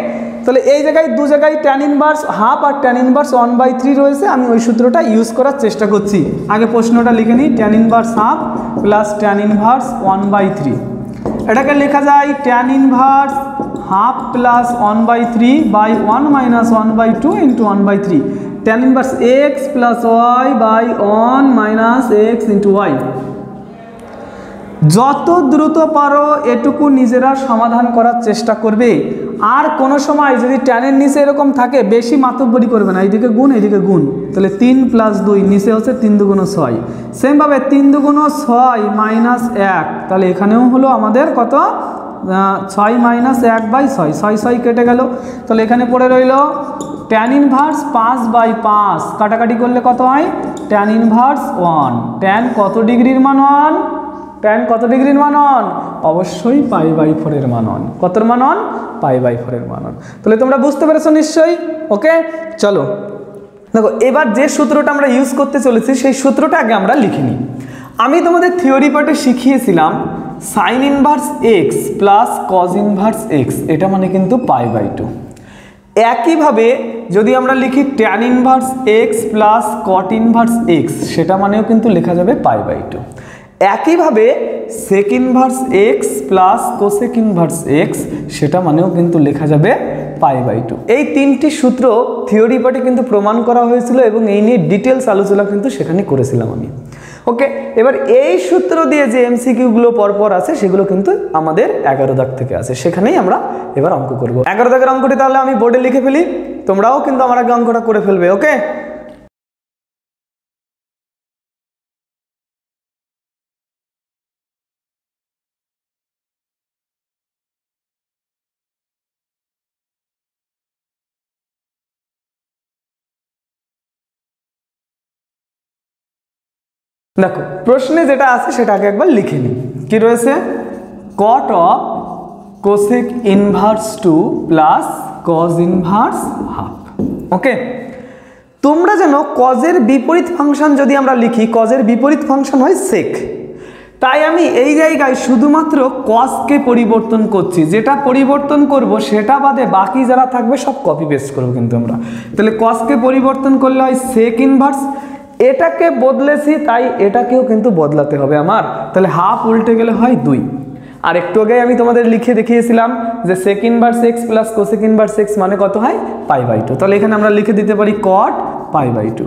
তাহলে এই জায়গায় দু জায়গায় tan ইনভার্স হাফ আর tan ইনভার্স 1/3 রয়েছে, আমি ওই সূত্রটা ইউজ করার চেষ্টা করছি। আগে প্রশ্নটা লিখে নিই, tan inverse half plus tan inverse 1/3, এটাকে লেখা যায় tan inverse half plus 1/3 by 1 minus 1/2 into 1/3, tan inverse x plus y by 1 minus x into y। যত দ্রুত পারো এটুকু নিজেরা সমাধান করার চেষ্টা করবে। আর কোনো সময় যদি ট্যানের নিচে এরকম থাকে বেশি মাতব্বরি করবে না, এইদিকে গুণ এইদিকে গুণ, তাহলে 3 প্লাস 2 নিচে হচ্ছে 3 দুগুণ 6, সেমভাবে 3 দুগুণ 6 মাইনাস 1, তাহলে এখানেও হলো আমাদের কত, 6 মাইনাস 1/6, 6 কেটে গেল, তাহলে এখানে পড়ে রইল tan ইনভার্স 5/5, কাটাকাটি করলে কত হয়, tan ইনভার্স 1, tan কত ডিগ্রির মান 1, tan কত ডিগ্রির মান 1, অবশ্যই π/4 এর মান 1, কতর মান 1, π/4 এর মান 1। তাহলে তোমরা বুঝতে পেরেছো নিশ্চয়ই? ওকে, চলো দেখো এবার যে সূত্রটা আমরা ইউজ করতে চলেছি সেই সূত্রটা আগে আমরা লিখে নিই। আমি তোমাদের থিওরি পার্টে শিখিয়েছিলাম sine inverse x plus cos inverse x, এটা মানে কিন্তু π/2। একইভাবে যদি আমরা লিখি tan inverse x plus cot inverse x, সেটা মানেও কিন্তু লেখা যাবে π/2। একইভাবে sec inverse x plus cosec inverse x, সেটা মানেও কিন্তু লেখা যাবে π/2। এই তিনটি সূত্র থিওরি পার্টে কিন্তু প্রমাণ করা হয়েছিল এবং এই নিয়ে ডিটেলস আলোচনা কিন্তু সেখানে করেছিলাম আমি। ওকে, এবার এই সূত্র দিয়ে যে এমসিকিউগুলো পরপর আছে সেগুলো কিন্তু আমাদের 11 দাগ থেকে আছে, সেখানেই আমরা এবার অঙ্ক করব। 11 দাগের অঙ্কটি তাহলে আমি বোর্ডে লিখে ফেলি, তোমরাও কিন্তু আমার আগে অঙ্কটা করে ফেলবে। ওকে, দেখো প্রশ্নে যেটা আছে সেটা আগে একবার লিখে নিই। কি রয়েছে, cot of cosec inverse 2 plus cos inverse half. Okay, তোমরা যেন কজের বিপরীত ফাংশন যদি আমরা লিখি, কজের বিপরীত ফাংশন হয় সেক, তাই আমি এই জায়গায় শুধুমাত্র কসকে পরিবর্তন করছি, যেটা পরিবর্তন করব সেটা বাদে বাকি যারা থাকবে সব কপি পেস্ট করবো কিন্তু আমরা। তাহলে কসকে পরিবর্তন করলে হয় সেক ইনভার্স, এটাকে বদলেছি তাই এটাকেও কিন্তু বদলাতে হবে আমার। তাহলে হাফ উল্টে গেলে হয় 2। আর একটু আগে আমি তোমাদের লিখে দেখিয়েছিলাম যে sec inverse x plus cosec inverse x মানে কত হয় π/2। তাহলে এখানে আমরা লিখে দিতে পারি cot π/2,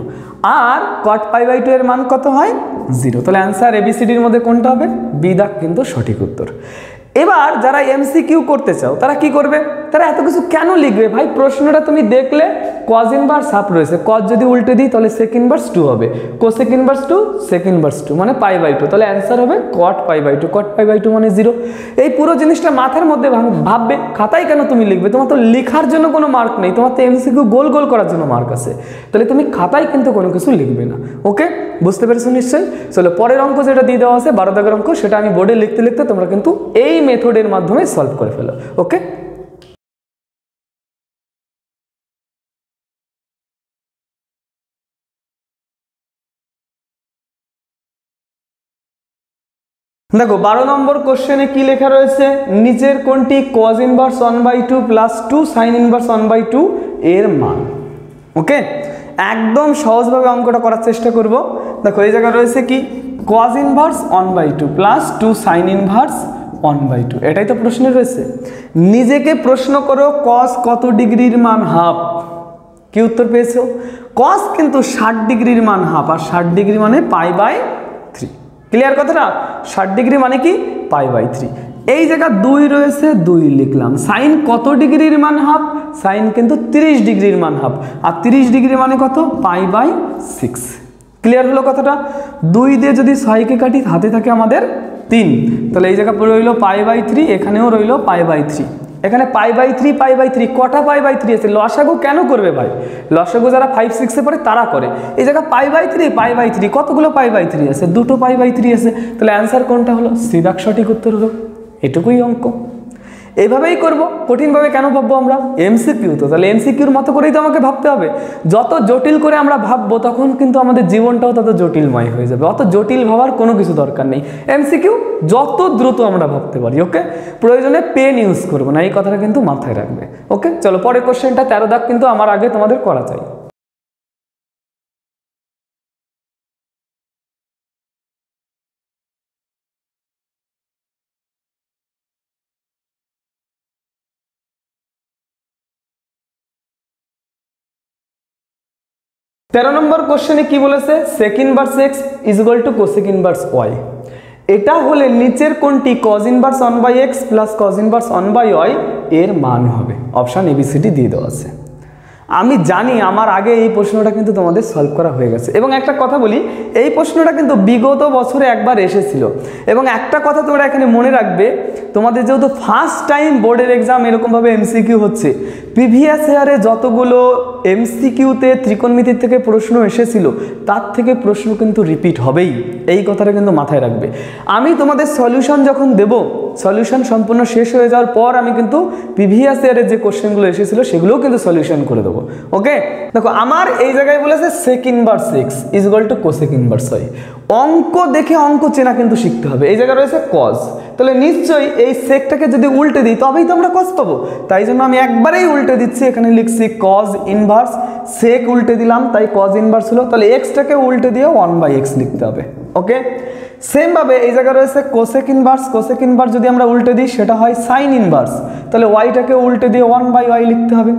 আর cot π/2 এর মান কত হয় 0। তাহলে অ্যান্সার এবিসিডির মধ্যে কোনটা হবে? বি দাগ কিন্তু সঠিক উত্তর। এবার যারা এমসিকিউ করতে চাও তারা কি করবে? তারা এত কিছু কেন লিখবে ভাই? প্রশ্নটা তুমি দেখলে কজ ইনভার্স হাফ রয়েছে, কজ যদি উল্টে দিই তাহলে সেক ইনভার্স 2 হবে, কোসেক ইনভার্স 2 সেক ইনভার্স 2 মানে π/2। তাহলে অ্যান্সার হবে cot π/2, cot π/2 মানে 0। এই পুরো জিনিসটা মাথার মধ্যে ভাববে, খাতায় কেন তুমি লিখবে? তোমার তো লেখার জন্য কোনো মার্ক নেই, তোমার তো এমসিকিউ গোল গোল করার জন্য মার্ক আছে। তাহলে তুমি খাতায় কিন্তু কোনো কিছু লিখবে না। ওকে, বুঝতে পেরেছো নিশ্চয়ই? চলো পরের অঙ্ক যেটা দিয়ে দেওয়া আছে 12 দাগের অঙ্ক, সেটা আমি বোর্ডে লিখতে লিখতে তোমরা কিন্তু এই মেথডের মাধ্যমে সলভ করে ফেলো। ওকে, দেখো 12 নম্বর কোশ্চেনে কি লেখা রয়েছে? নিচের কোনটি cos inverse 1/2 plus 2 sin inverse 1/2 এর মান? ওকে, একদম সহজভাবে অঙ্কটা করার চেষ্টা করব। দেখো এই জায়গায় রয়েছে কি cos inverse 1/2 plus 2 sin inverse 1/2, এটাই তো প্রশ্নে রয়েছে। নিজেকে প্রশ্ন করো cos কত ডিগ্রির মান হাফ? কি উত্তর পেয়েছো? cos কিন্তু 60 ডিগ্রির মান হাফ, আর 60 ডিগ্রি মানে π/3। ক্লিয়ার কথাটা? 60 ডিগ্রি মানে কি π/3। এই জায়গা 2 রয়েছে, 2 লিখলাম। সাইন কত ডিগ্রির মান হাফ? সাইন কিন্তু 30 ডিগ্রির মান হাফ, আর 30 ডিগ্রি মানে কত π/6। ক্লিয়ার হলো কথাটা? 2 দিয়ে যদি 6কে কাটি হাতে থাকে আমাদের 3, তাহলে এই জায়গা রইল π/3, এখানেও রইল π/3। এখানে π/3 কটা π/3 আছে? লসাগু কেন করবে ভাই? লসাগু যারা 5-6 এ পড়ে তারা করে। এই জায়গা π/3 কতগুলো π/3 আছে? দুটো π/3 আছে। তাহলে অ্যান্সার কোনটা হলো? সি দাগ সঠিক উত্তর হলো। এটুকুই অঙ্ক। এইভাবেই করব, কঠিনভাবে কেন ভাববো আমরা? এমসিকিউ তো, তাহলে এমসিকিউর মতো করেই তো আমাকে ভাবতে হবে। যত জটিল করে আমরা ভাববো তখন কিন্তু আমাদের জীবনটাও তত জটিলময় হয়ে যাবে। অত জটিল ভাবার কোনো কিছু দরকার নেই। এমসিকিউ যত দ্রুত আমরা ভাবতে পারি। ওকে, প্রয়োজনে পেন ইউজ করবো না, এই কথাটা কিন্তু মাথায় রাখবে। ওকে, চলো পরের কোশ্চেনটা 13 দাগ কিন্তু আমার আগে তোমাদের করা চাই। তেরো নম্বর কোশ্চেনে কি বলেছে? Sec inverse x is equal to cosec inverse y. এটা হলে নিচের কোনটি cos inverse 1/x plus cos inverse 1/y এর মান হবে? অপশান এবিসিডি দিয়ে দেওয়া আছে। আমি জানি আমার আগে এই প্রশ্নটা কিন্তু তোমাদের সলভ করা হয়ে গেছে। এবং একটা কথা বলি, এই প্রশ্নটা কিন্তু বিগত বছরে একবার এসেছিল। এবং একটা কথা তোমরা এখানে মনে রাখবে, তোমাদের যেহেতু ফার্স্ট টাইম বোর্ডের এক্সাম এরকমভাবে এমসিকিউ হচ্ছে, প্রিভিয়াস ইয়ারে যতগুলো এমসিকিউতে ত্রিকোণমিতির থেকে প্রশ্ন এসেছিল তার থেকে প্রশ্ন কিন্তু রিপিট হবেই, এই কথাটা কিন্তু মাথায় রাখবে। আমি তোমাদের সলিউশন যখন দেব, সলিউশন সম্পূর্ণ শেষ হয়ে যাওয়ার পর আমি কিন্তু প্রিভিয়াস ইয়ারের যে কোশ্চেনগুলো এসেছিল সেগুলোও কিন্তু সলিউশন করে দেবো। ওকে, দেখো আমার এই জায়গায় বলেছে sec inverse x is equal to cosec inverse y. অঙ্ক দেখে অঙ্ক চেনা কিন্তু শিখতে হবে। এই জায়গায় রয়েছে কজ, তাহলে নিশ্চয়ই এই সেকটাকে যদি উল্টে দিই তবেই তো আমরা কজ পাবো। তাই জন্য আমি একবারেই উল্টে দিচ্ছি, এখানে লিখছি কজ ইনভার্স, সেক উল্টে দিলাম তাই কজ ইনভার্স হলো। তাহলে এক্সটাকে উল্টে দিয়ে 1/x লিখতে হবে। ওকে, সেম ভাবে এই জায়গায় রয়েছে কোসেক ইনভার্স, কোসেক ইনভার্স যদি আমরা উল্টে দিই সেটা হয় সাইন ইনভার্স, তাহলে ওয়াইটাকে উল্টে দিয়ে 1/y লিখতে হবে।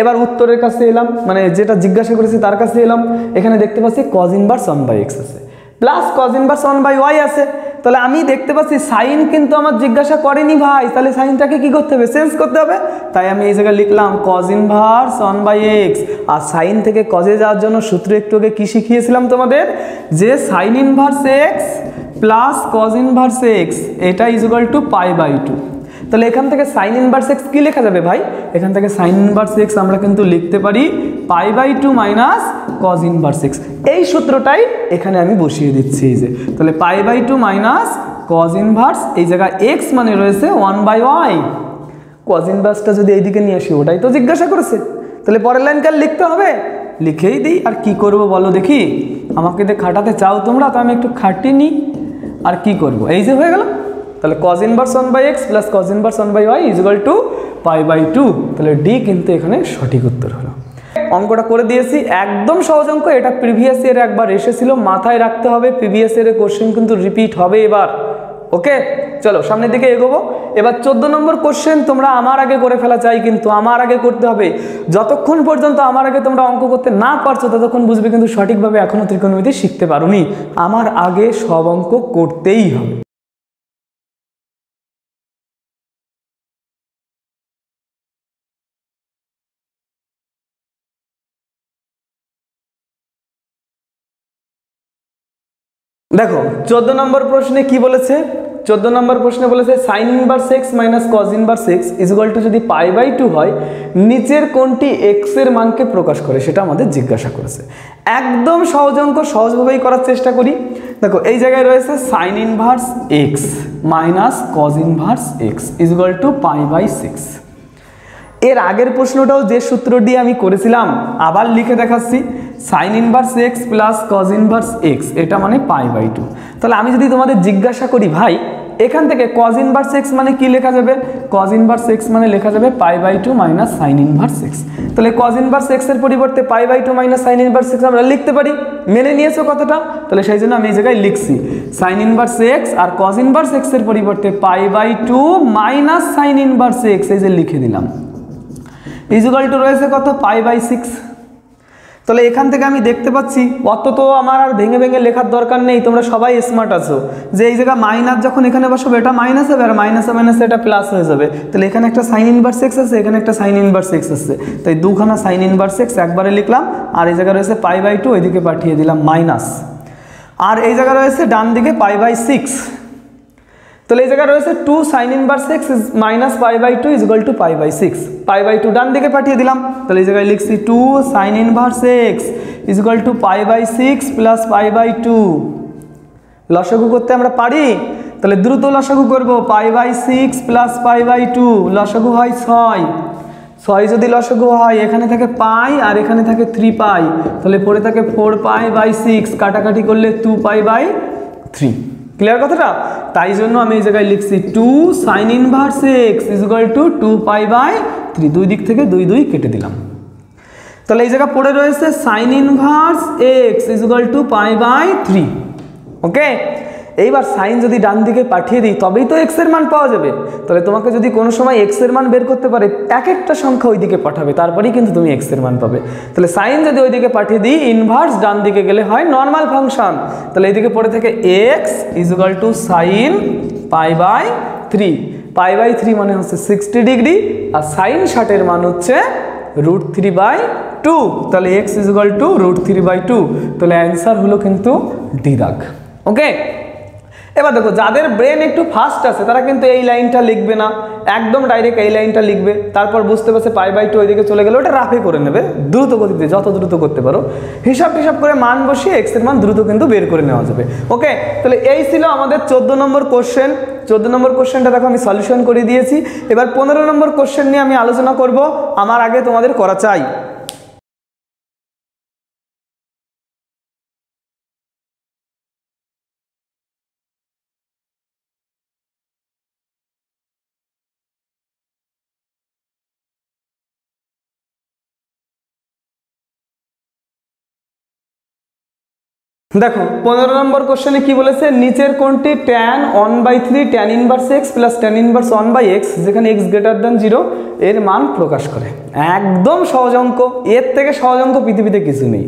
এবার উত্তরের কাছে এলাম, মানে যেটা জিজ্ঞাসা করেছি তার কাছে এলাম। এখানে দেখতে পাচ্ছি cos ইনভার্স 1/x আছে প্লাস cos ইনভার্স 1/y আছে। তাহলে আমি দেখতে পাচ্ছি সাইন কিন্তু আমার জিজ্ঞাসা করেনি ভাই, তাহলে সাইনটাকে কি করতে হবে? চেঞ্জ করতে হবে। তাই আমি এই জায়গায় লিখলাম cos ইনভার্স 1/x। আর সাইন থেকে কজে যাওয়ার জন্য সূত্র একটু আগে কি শিখিয়েছিলাম তোমাদের, যে sign inverse x plus cos inverse x এটা ইজ ইকুয়াল টু π/2। তাহলে এখান থেকে সাইন ইনভার্স এক্স কি লেখা যাবে ভাই? এখান থেকে সাইন ইনভার্স এক্স আমরা কিন্তু লিখতে পারি π/2 মাইনাস কজ ইনভার্স এক্স। এই সূত্রটাই এখানে আমি বসিয়ে দিচ্ছি। এই যে তাহলে π/2 মাইনাস কজ ইনভার্স, এই জায়গায় এক্স মানে রয়েছে 1/y। কজ ইনভার্সটা যদি এইদিকে নিয়ে আসি, ওটাই তো জিজ্ঞাসা করেছে। তাহলে পরের লাইন কাল লিখতে হবে, লিখেই দিই। আর কি করব বলো দেখি? আমাকে দিয়ে খাটাতে চাও তোমরা, তো আমি একটু খাটিয়ে নিই। আর কি করব, এই যে হয়ে গেল। তাহলে cos inverse 1/x plus cos inverse 1/y equal to π/2। তাহলে ডি কিন্তু এখানে সঠিক উত্তর হলো। অঙ্কটা করে দিয়েছি, একদম সহজ অঙ্ক। এটা প্রিভিয়াস ইয়ারে একবার এসেছিল, মাথায় রাখতে হবে প্রিভিয়াস ইয়ারের কোশ্চেন কিন্তু রিপিট হবে এবার। ওকে, চলো সামনের দিকে এগোবো। এবার 14 নম্বর কোশ্চেন তোমরা আমার আগে করে ফেলা চাই, কিন্তু আমার আগে করতে হবে। যতক্ষণ পর্যন্ত আমার আগে তোমরা অঙ্ক করতে না পারছো ততক্ষণ বুঝবে কিন্তু সঠিকভাবে এখনো ত্রিকোণমিতি শিখতে পারোনি। আমার আগে সব অঙ্ক করতেই হবে। দেখো 14 নম্বর প্রশ্নে কি বলেছে, 14 নম্বর প্রশ্নে বলেছে sign inverse x minus cos inverse x equal two যদি π/2 হয় নিচের কোনটি এক্স এর মানকে প্রকাশ করে, সেটা আমাদের জিজ্ঞাসা করেছে। একদম সহজ অঙ্ক, সহজভাবেই করার চেষ্টা করি। দেখো এই জায়গায় রয়েছে sine inverse x minus cos inverse x equal to π/6। এর আগের প্রশ্নটাও যে সূত্র দিয়ে আমি করেছিলাম আবার লিখে দেখাচ্ছি, sign inverse x plus cos inverse x, এটা মানে π/2। তাহলে আমি যদি তোমাদের জিজ্ঞাসা করি ভাই এখান থেকে কজ ইনভার্স এক্স মানে কি লেখা যাবে, কজ ইনভার্স এক্স মানে লেখা যাবে π/2 মাইনাস সাইন ইনভার্স এক্স। তাহলে কজ ইনভার্স এক্স এর পরিবর্তে π/2 মাইনাস সাইন ইনভার্স এক্স আমরা লিখতে পারি। মেনে নিয়েছো কথাটা? তাহলে সেই জন্য আমি এই জায়গায় লিখছি সাইন ইনভার্স এক্স আর কজ ইনভার্স এক্স এর পরিবর্তে π/2 মাইনাস সাইন ইনভার্স এক্স, এই যে লিখে দিলাম, ইকুয়াল টু রয়েছে কত, π/6। তাহলে এখান থেকে আমি দেখতে পাচ্ছি, অত তো আমার আর ভেঙে ভেঙে লেখার দরকার নেই, তোমরা সবাই স্মার্ট আছো, যে এই জায়গায় মাইনাস যখন এখানে বসাবো এটা মাইনাস হবে আর মাইনাসে মাইনাসে এটা প্লাস হয়ে যাবে। তাহলে এখানে একটা সাইন ইনভার্স এক্স আছে, এখানে একটা সাইন ইনভার্স এক্স আছে, তাই দুখানা সাইন ইনভার্স এক্স একবারে লিখলাম। আর এই জায়গায় রয়েছে π/2, ওইদিকে পাঠিয়ে দিলাম মাইনাস। আর এই জায়গায় রয়েছে ডান দিকে π/6। তাহলে এই জায়গায় রয়েছে 2 sin inverse x minus π/2 equal to π/6। π/2 ডান দিকে পাঠিয়ে দিলাম। তাহলে এই জায়গায় লিখছি 2 sin inverse x equal to π/6 plus π/2। লসাগু করতে আমরা পারি, তাহলে দ্রুত লসাগু করব। π/6 প্লাস π/2 লসাগু হয় 6। 6 যদি লসাগু হয় এখানে থাকে পাই আর এখানে থাকে 3π, তাহলে পড়ে থাকে 4π/6, কাটাকাটি করলে 2π/3। ক্লিয়ার কথাটা? তাই জন্য আমি এই জায়গায় লিখছি 2 sin inverse x equal to 2π/3। দুই দিক থেকে 2 2 কেটে দিলাম। তাহলে এই জায়গা পড়ে রয়েছে sin inverse x equal to π/3। Okay, এইবার সাইন যদি ডান দিকে পাঠিয়ে দিই তবেই তো এক্স এর মান পাওয়া যাবে। তাহলে তোমাকে যদি কোনো সময় এক্স এর মান বের করতে পারে, এক একটা সংখ্যা ওই দিকে পাঠাবে, তারপরেই কিন্তু তুমি এক্স এর মান পাবে। তাহলে সাইন যদি ওই দিকে পাঠিয়ে দিই, ইনভার্স ডান দিকে গেলে হয় নর্মাল ফাংশন। তাহলে এইদিকে পড়ে থাকে এক্স ইকুয়াল টু সাইন π/3। π/3 মানে হচ্ছে 60 ডিগ্রি আর সাইন 60 এর মান হচ্ছে √3/2। তাহলে এক্স ইকুয়াল টু √3/2। তাহলে অ্যান্সার হলো কিন্তু ডি দাগ। ওকে, এবার দেখো যাদের ব্রেন একটু ফাস্ট আছে তারা কিন্তু এই লাইনটা লিখবে না, একদম ডাইরেক্ট এই লাইনটা লিখবে। তারপর বুঝতে পারছে π/2 ওইদিকে চলে গেলে ওটা রাফে করে নেবে, দ্রুত গতিতে যত দ্রুত করতে পারো হিসাব টিসাব করে মান বসিয়ে এক্স এর মান দ্রুত কিন্তু বের করে নেওয়া যাবে। ওকে, তাহলে এই ছিল আমাদের 14 নম্বর কোশ্চেন। 14 নম্বর কোশ্চেনটা দেখো আমি সলিউশন করে দিয়েছি। এবার 15 নম্বর কোশ্চেন নিয়ে আমি আলোচনা করব, আমার আগে তোমাদের করা চাই। দেখো 15 নম্বর কোশ্চেনে কি বলেছে, নিচের কোনটি tan 1/3 tan inverse x plus tan inverse 1/x যেখানে x গ্রেটার দ্যান 0 এর মান প্রকাশ করে। একদম সহজ অঙ্ক, এর থেকে সহজ অঙ্ক পৃথিবীতে কিছু নেই।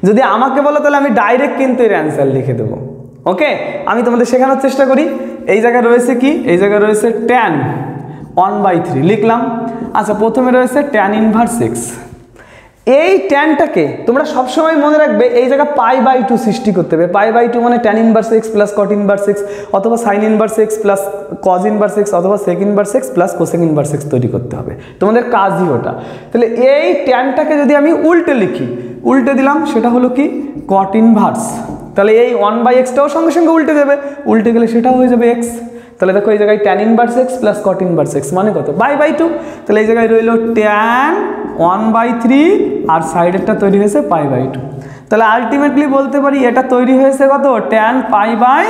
যদি আমাকে বলো তাহলে আমি ডাইরেক্ট কিন্তু এর অ্যান্সার লিখে দেবো। ওকে, আমি তোমাদের শেখানোর চেষ্টা করি। এই জায়গায় রয়েছে কি, এই জায়গায় রয়েছে tan 1/3 লিখলাম। আচ্ছা, প্রথমে রয়েছে tan ইনভার্স x। এই ট্যানটাকে তোমরা সবসময় মনে রাখবে, এই জায়গা π/2 সৃষ্টি করতে হবে। π/2 মানে tan inverse x plus cot inverse x অথবা sin inverse x plus cos inverse x অথবা sec inverse x plus cosec inverse x তৈরি করতে হবে, তোমাদের কাজই ওটা। তাহলে এই ট্যানটাকে যদি আমি উল্টে লিখি, উল্টে দিলাম, সেটা হলো কি cot ইনভার্স। তাহলে এই 1/xটাও সঙ্গে সঙ্গে উল্টে যাবে, উল্টে গেলে সেটাও হয়ে যাবে x। তাহলে দেখো এই জায়গায় tan inverse x plus cot inverse x মানে কত, π/2। তাহলে এই জায়গায় রইল tan 1/3 আর সাইডেরটা তৈরি হয়েছে π/2। তাহলে আলটিমেটলি বলতে পারি এটা তৈরি হয়েছে কত, tan π/2।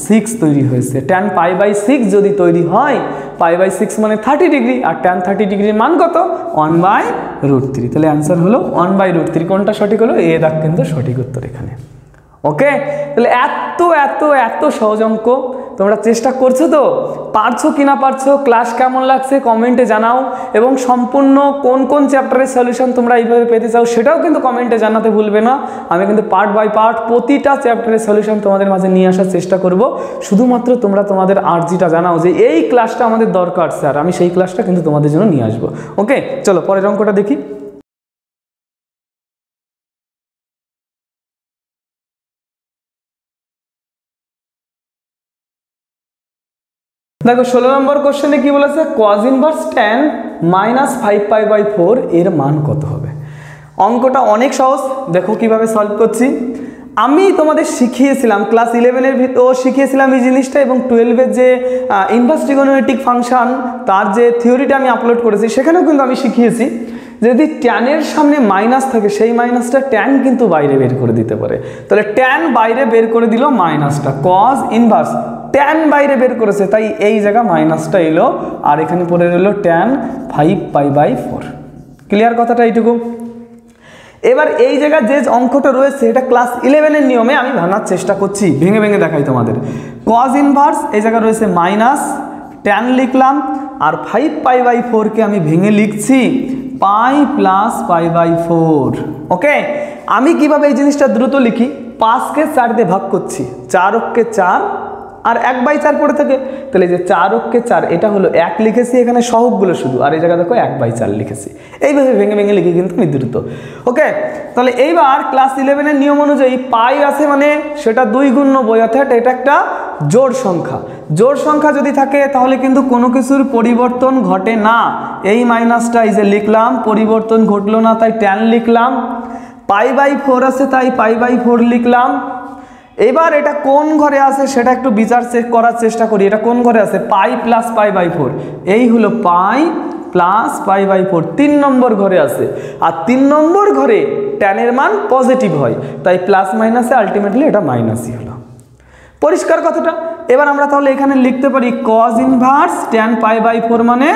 6 তৈরি হয়েছে। tan π/6 যদি তৈরি হয়, π/6 মানে 30 ডিগ্রি, আর tan 30 ডিগ্রির মান কত? 1/√3। তাহলে অ্যান্সার হলো 1/√3। কোনটা সঠিক হলো? এ দাগ কিন্তু সঠিক উত্তর এখানে। ওকে, তাহলে এত এত এত সহজ অঙ্ক তোমরা চেষ্টা করছো তো? পারছো কি না পারছো, ক্লাস কেমন লাগছে কমেন্টে জানাও, এবং সম্পূর্ণ কোন কোন চ্যাপ্টারের সলিউশন তোমরা এইভাবে পেতে চাও সেটাও কিন্তু কমেন্টে জানাতে ভুলবে না। আমি কিন্তু পার্ট বাই পার্ট প্রতিটা চ্যাপ্টারের সলিউশন তোমাদের মাঝে নিয়ে আসার চেষ্টা করব। শুধুমাত্র তোমরা তোমাদের আর্জিটা জানাও যে এই ক্লাসটা আমাদের দরকার স্যার, আমি সেই ক্লাসটা কিন্তু তোমাদের জন্য নিয়ে আসবো। ওকে, চলো পরের অঙ্কটা দেখি। দেখো 16 নম্বর কোশ্চেনে কি বলেছে? cos ইনভার্স tan -5π/4 এর মান কত হবে? অঙ্কটা অনেক সহজ, দেখো কিভাবে সলভ করছি। আমি তোমাদের শিখিয়েছিলাম ক্লাস 11-এর ভিতর শিখিয়েছিলাম এই জিনিসটা, এবং 12-এর যে ইনভার্স ট্রিগোনোমেট্রিক ফাংশন তার যে থিওরিটা আমি আপলোড করেছি সেখানেও কিন্তু আমি শিখিয়েছি যদি ট্যানের সামনে মাইনাস থাকে সেই মাইনাসটা ট্যান কিন্তু বাইরে বের করে দিতে পারে। তাহলে ট্যান বাইরে বের করে দিল মাইনাসটা, cos ইনভার্স ট্যান বাইরে বের করেছে তাই এই জায়গা মাইনাসটা এলো, আর এখানে পড়ে রইল tan 5π/4। ক্লিয়ার কথাটা এইটুকু? এবার এই জায়গায় যে অঙ্কটা রয়েছে এটা ক্লাস 11-এর নিয়মে আমি ভাঙার চেষ্টা করছি, ভেঙে ভেঙে দেখাই তোমাদের। cos ইনভার্স এই জায়গায় রয়েছে মাইনাস, ট্যান লিখলাম, আর 5π/4কে আমি ভেঙে লিখছি π + π/4। ওকে, আমি কিভাবে এই জিনিসটা দ্রুত লিখি? 5কে 4 দিয়ে ভাগ করছি, 4 × 4 আর 1/4 পড়ে থাকে, তাহলে যে 4 × 4 এটা হলো 1 লিখেছি এখানে সহগগুলো শুধু, আর এই জায়গায় দেখো 1/4 লিখেছি। এইভাবে ভেঙে ভেঙে লিখি কিন্তু আমি দ্রুত। ওকে, তাহলে এইবার ক্লাস 11-এর নিয়ম অনুযায়ী পাই আছে মানে সেটা 2 গুণ 90, অর্থাৎ এটা একটা জোড় সংখ্যা। জোড় সংখ্যা যদি থাকে তাহলে কিন্তু কোনো কিছুর পরিবর্তন ঘটে না। এই মাইনাসটা এই যে লিখলাম, পরিবর্তন ঘটলো না তাই ট্যান লিখলাম। π/4 আছে তাই π/4 লিখলাম। এবার এটা কোন ঘরে আছে সেটা একটু বিচার চেক করার চেষ্টা করি। এটা কোন ঘরে আছে? π + π/4। এই হলো π + π/4 3 নম্বর ঘরে আছে, আর 3 নম্বর ঘরে ট্যানের মান পজিটিভ হয় তাই প্লাস মাইনাসে আলটিমেটলি এটা মাইনাসই হলো। পরিষ্কার কথাটা? এবার আমরা তাহলে এখানে লিখতে পারি cos ইনভার্স tan π/4 মানে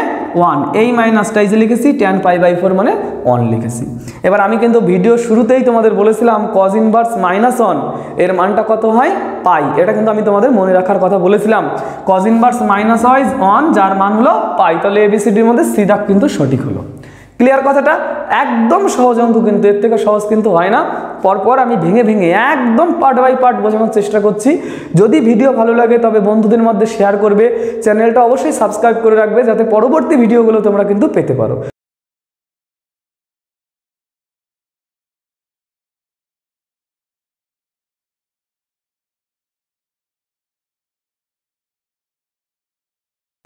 1, এই মাইনাসটা এই যে লিখেছি tan π/4 মানে 1 লিখেছি। এবার আমি কিন্তু ভিডিও শুরুতেই তোমাদের বলেছিলাম cos ইনভার্স -1 এর মানটা কত হয়? পাই। এটা কিন্তু আমি তোমাদের মনে রাখার কথা বলেছিলাম। cos ইনভার্স -1 যার মান হলো পাই, তাহলে এবিসিডির মধ্যে সি দাগ কিন্তু সঠিক হলো। ক্লিয়ার কথাটা? একদম সহজ অঙ্ক, কিন্তু এর থেকে সহজ কিন্তু হয় না। পরপর আমি ভেঙে ভেঙে একদম পার্ট বাই পার্ট বোঝানোর চেষ্টা করছি। যদি ভিডিও ভালো লাগে তবে বন্ধুদের মধ্যে শেয়ার করবে, চ্যানেলটা অবশ্যই সাবস্ক্রাইব করে রাখবে যাতে পরবর্তী ভিডিওগুলো তোমরা কিন্তু পেতে পারো।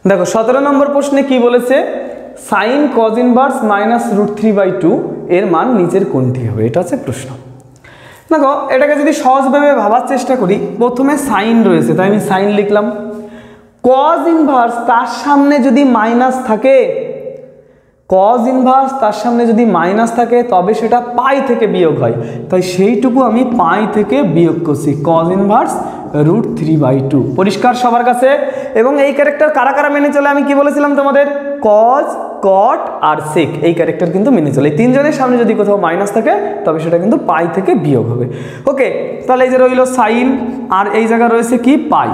দেখো 17 নম্বর প্রশ্নে কি বলেছে? সাইন cos ইনভার্স -√3/2 এর মান নিচের কোনটি হবে? এটা হচ্ছে প্রশ্ন। দেখো এটাকে যদি সহজভাবে ভাবার চেষ্টা করি, প্রথমে সাইন রয়েছে তাই আমি সাইন লিখলাম। cos ইনভার্স তার সামনে যদি মাইনাস থাকে, cos ইনভার্স তার সামনে যদি মাইনাস থাকে তবে সেটা পাই থেকে বিয়োগ হয়, তাই সেইটুকু আমি পাই থেকে বিয়োগ করছি। cos ইনভার্স √3/2 পরিষ্কার সবার কাছে? এবং এই ক্যারেক্টার কারা কারা মেনে চলে আমি কি বলেছিলাম তোমাদের? cos, cot আর sec এই ক্যারেক্টার কিন্তু মেনে চলে। এই তিনজনের সামনে যদি কোথাও মাইনাস থাকে তবে সেটা কিন্তু পাই থেকে বিয়োগ হবে। ওকে, তাহলে এই যে রইল সাইন, আর এই জায়গা রয়েছে কি? পাই।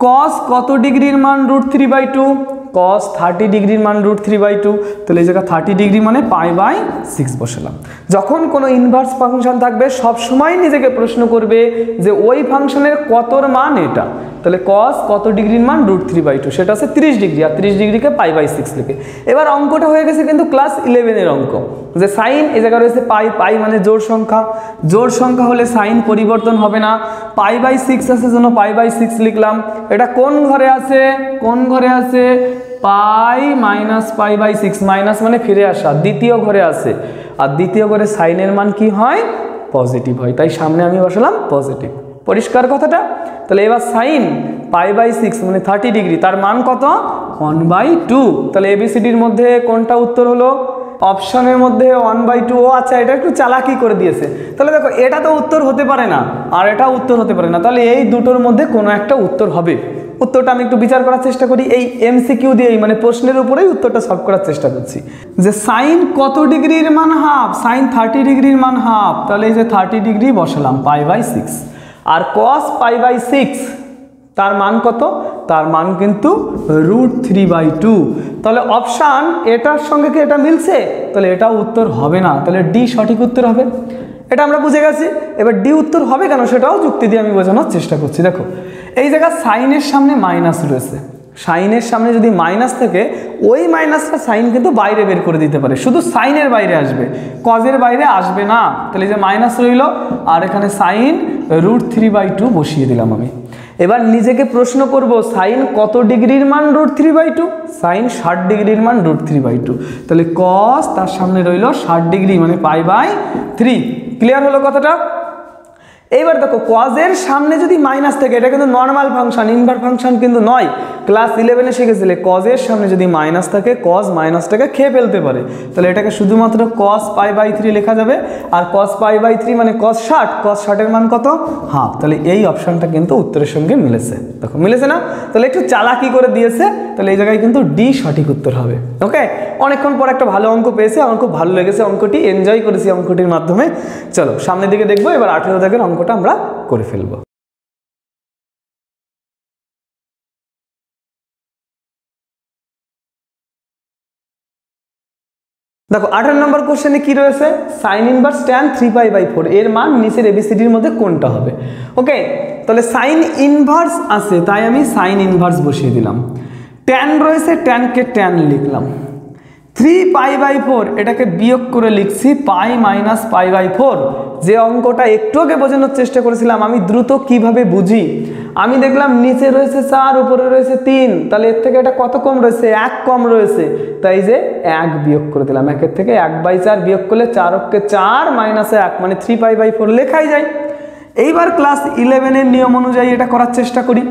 cos কত ডিগ্রির মান √3/2? cos 30 ডিগ্রির মান √3/2, তাহলে এই জায়গা 30 ডিগ্রি মানে π/6 বসালাম। যখন কোনো ইনভার্স ফাংশন থাকবে সব সময় নিজেকে প্রশ্ন করবে যে ওই ফাংশনের কতর মান এটা, তাহলে cos কত ডিগ্রির মান √3/2, সেটা আছে 30 ডিগ্রি, আর 30 ডিগ্রিকে π/6 লিখে। এবার অঙ্কটা হয়ে গেছে কিন্তু ক্লাস 11-এর অঙ্ক, যে সাইন এই জায়গা রয়েছে পাই, পাই মানে জোড় সংখ্যা, জোড় সংখ্যা হলে সাইন পরিবর্তন হবে না, π/6 আছে জন্য π/6 লিখলাম। এটা কোন ঘরে আছে? কোন ঘরে আছে? পাই -π/6, মাইনাস মানে ফিরে আসা, দ্বিতীয় ঘরে আছে, আর দ্বিতীয় ঘরে সাইনের মান কি হয়? পজিটিভ হয়, তাই সামনে আমি বসালাম পজিটিভ। পরিষ্কার কথাটা? তাহলে এবার সাইন π/6 মানে 30 ডিগ্রি, তার মান কত? 1/2। তাহলে এবিসিডির মধ্যে কোনটা উত্তর হলো? অপশনের মধ্যে 1/2, ও আচ্ছা এটা একটু চালাকি করে দিয়েছে। তাহলে দেখো এটা তো উত্তর হতে পারে না, আর এটা উত্তর হতে পারে না, তাহলে এই দুটোর মধ্যে কোনো একটা উত্তর হবে। উত্তরটা আমি একটু বিচার করার চেষ্টা করি, এই এমসিকিউ দিয়েই মানে প্রশ্নের উপরেই উত্তরটা সলভ করার চেষ্টা করছি। যে সাইন কত ডিগ্রির মান হাফ, সাইন 30 ডিগ্রির মান হাফ, তাহলে এই যে 30 ডিগ্রি বসালাম π/6, আর cos π/6 তার মান কত, তার মান কিন্তু √3/2। তাহলে অপশান এটার সঙ্গে কি এটা মিলছে, তাহলে এটা উত্তর হবে না, তাহলে ডি সঠিক উত্তর হবে। এটা আমরা বুঝে গেছি। এবার ডি উত্তর হবে কেন সেটাও যুক্তি দিয়ে আমি বোঝানোর চেষ্টা করছি। দেখো এই জায়গায় সাইনের সামনে মাইনাস রয়েছে, সাইনের সামনে যদি মাইনাস থাকে ওই মাইনাসটা সাইন কিন্তু বাইরে বের করে দিতে পারে, শুধু সাইনের বাইরে আসবে, কজের বাইরে আসবে না। তাহলে যে মাইনাস রইল, আর এখানে সাইন √3/2 বসিয়ে দিলাম আমি। এবার নিজেকে প্রশ্ন করব সাইন কত ডিগ্রির মান √3/2, সাইন 60 ডিগ্রির মান √3/2, তাহলে কস তার সামনে রইল 60 ডিগ্রি মানে π/3। ক্লিয়ার হলো কথাটা? এইবার দেখো কজের সামনে যদি মাইনাস থাকে, এটা কিন্তু নর্মাল ফাংশন, ইনভার্স ফাংশন কিন্তু নয়। ক্লাস 11-এ শিখেছিলে কজের সামনে যদি মাইনাস থাকে কজ মাইনাসটাকে খেয়ে ফেলতে পারে, তাহলে এটাকে শুধুমাত্র cos π/3 লেখা যাবে। আর cos π/3 মানে cos 60, cos 60-এর মান কত, হাফ। তাহলে এই অপশনটা কিন্তু উত্তরের সঙ্গে মিলেছে। দেখো মিলেছে না? তাহলে একটু চালাকি করে দিয়েছে, তাহলে এই জায়গায় কিন্তু ডি সঠিক উত্তর হবে। ওকে, অনেকক্ষণ পর একটা ভালো অঙ্ক পেয়েছি, আমার খুব ভালো লেগেছে অঙ্কটি, এনজয় করেছি অঙ্কটির মাধ্যমে। চলো সামনের দিকে দেখবো, এবার 18 দাগের অঙ্কটা আমরা করে ফেলবো। দেখো 18 নম্বর কোশ্চেনে কি রয়েছে, সাইন ইনভার্স tan 3π/4 এর মান নিচের এবিসিডির মধ্যে কোনটা হবে। ওকে, তাহলে সাইন ইনভার্স আছে তাই আমি সাইন ইনভার্স বসিয়ে দিলাম, tan রয়েছে tan-কে tan লিখলাম, 3π/4 এটাকে বিয়োগ করে লিখছি π - π/4। যে অঙ্কটা একটু আগে বোঝানোর চেষ্টা করেছিলাম আমি দ্রুত কিভাবে বুঝি, আমি দেখলাম নিচে রয়েছে 4 উপরে রয়েছে 3, তাহলে এর থেকে এটা কত কম রয়েছে, 1 কম রয়েছে, তাই যে 1 বিয়োগ করে দিলাম। 1-এর থেকে 1/4 বিয়োগ করলে 4-কে 4 - 1 মানে 3π/4 লেখাই যায়। এইবার ক্লাস 11-এর নিয়ম অনুযায়ী এটা করার চেষ্টা করি।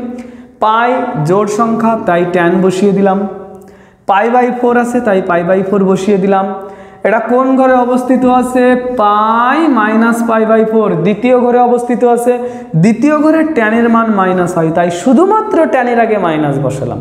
পাই জোড় সংখ্যা তাই tan বসিয়ে দিলাম, π/4 আছে তাই π/4 বসিয়ে দিলাম। এটা কোন ঘরে অবস্থিত আছে, π - π/4 দ্বিতীয় ঘরে অবস্থিত আছে, দ্বিতীয় ঘরে ট্যানের মান মাইনাস হয় তাই শুধুমাত্র ট্যানের আগে মাইনাস বসালাম।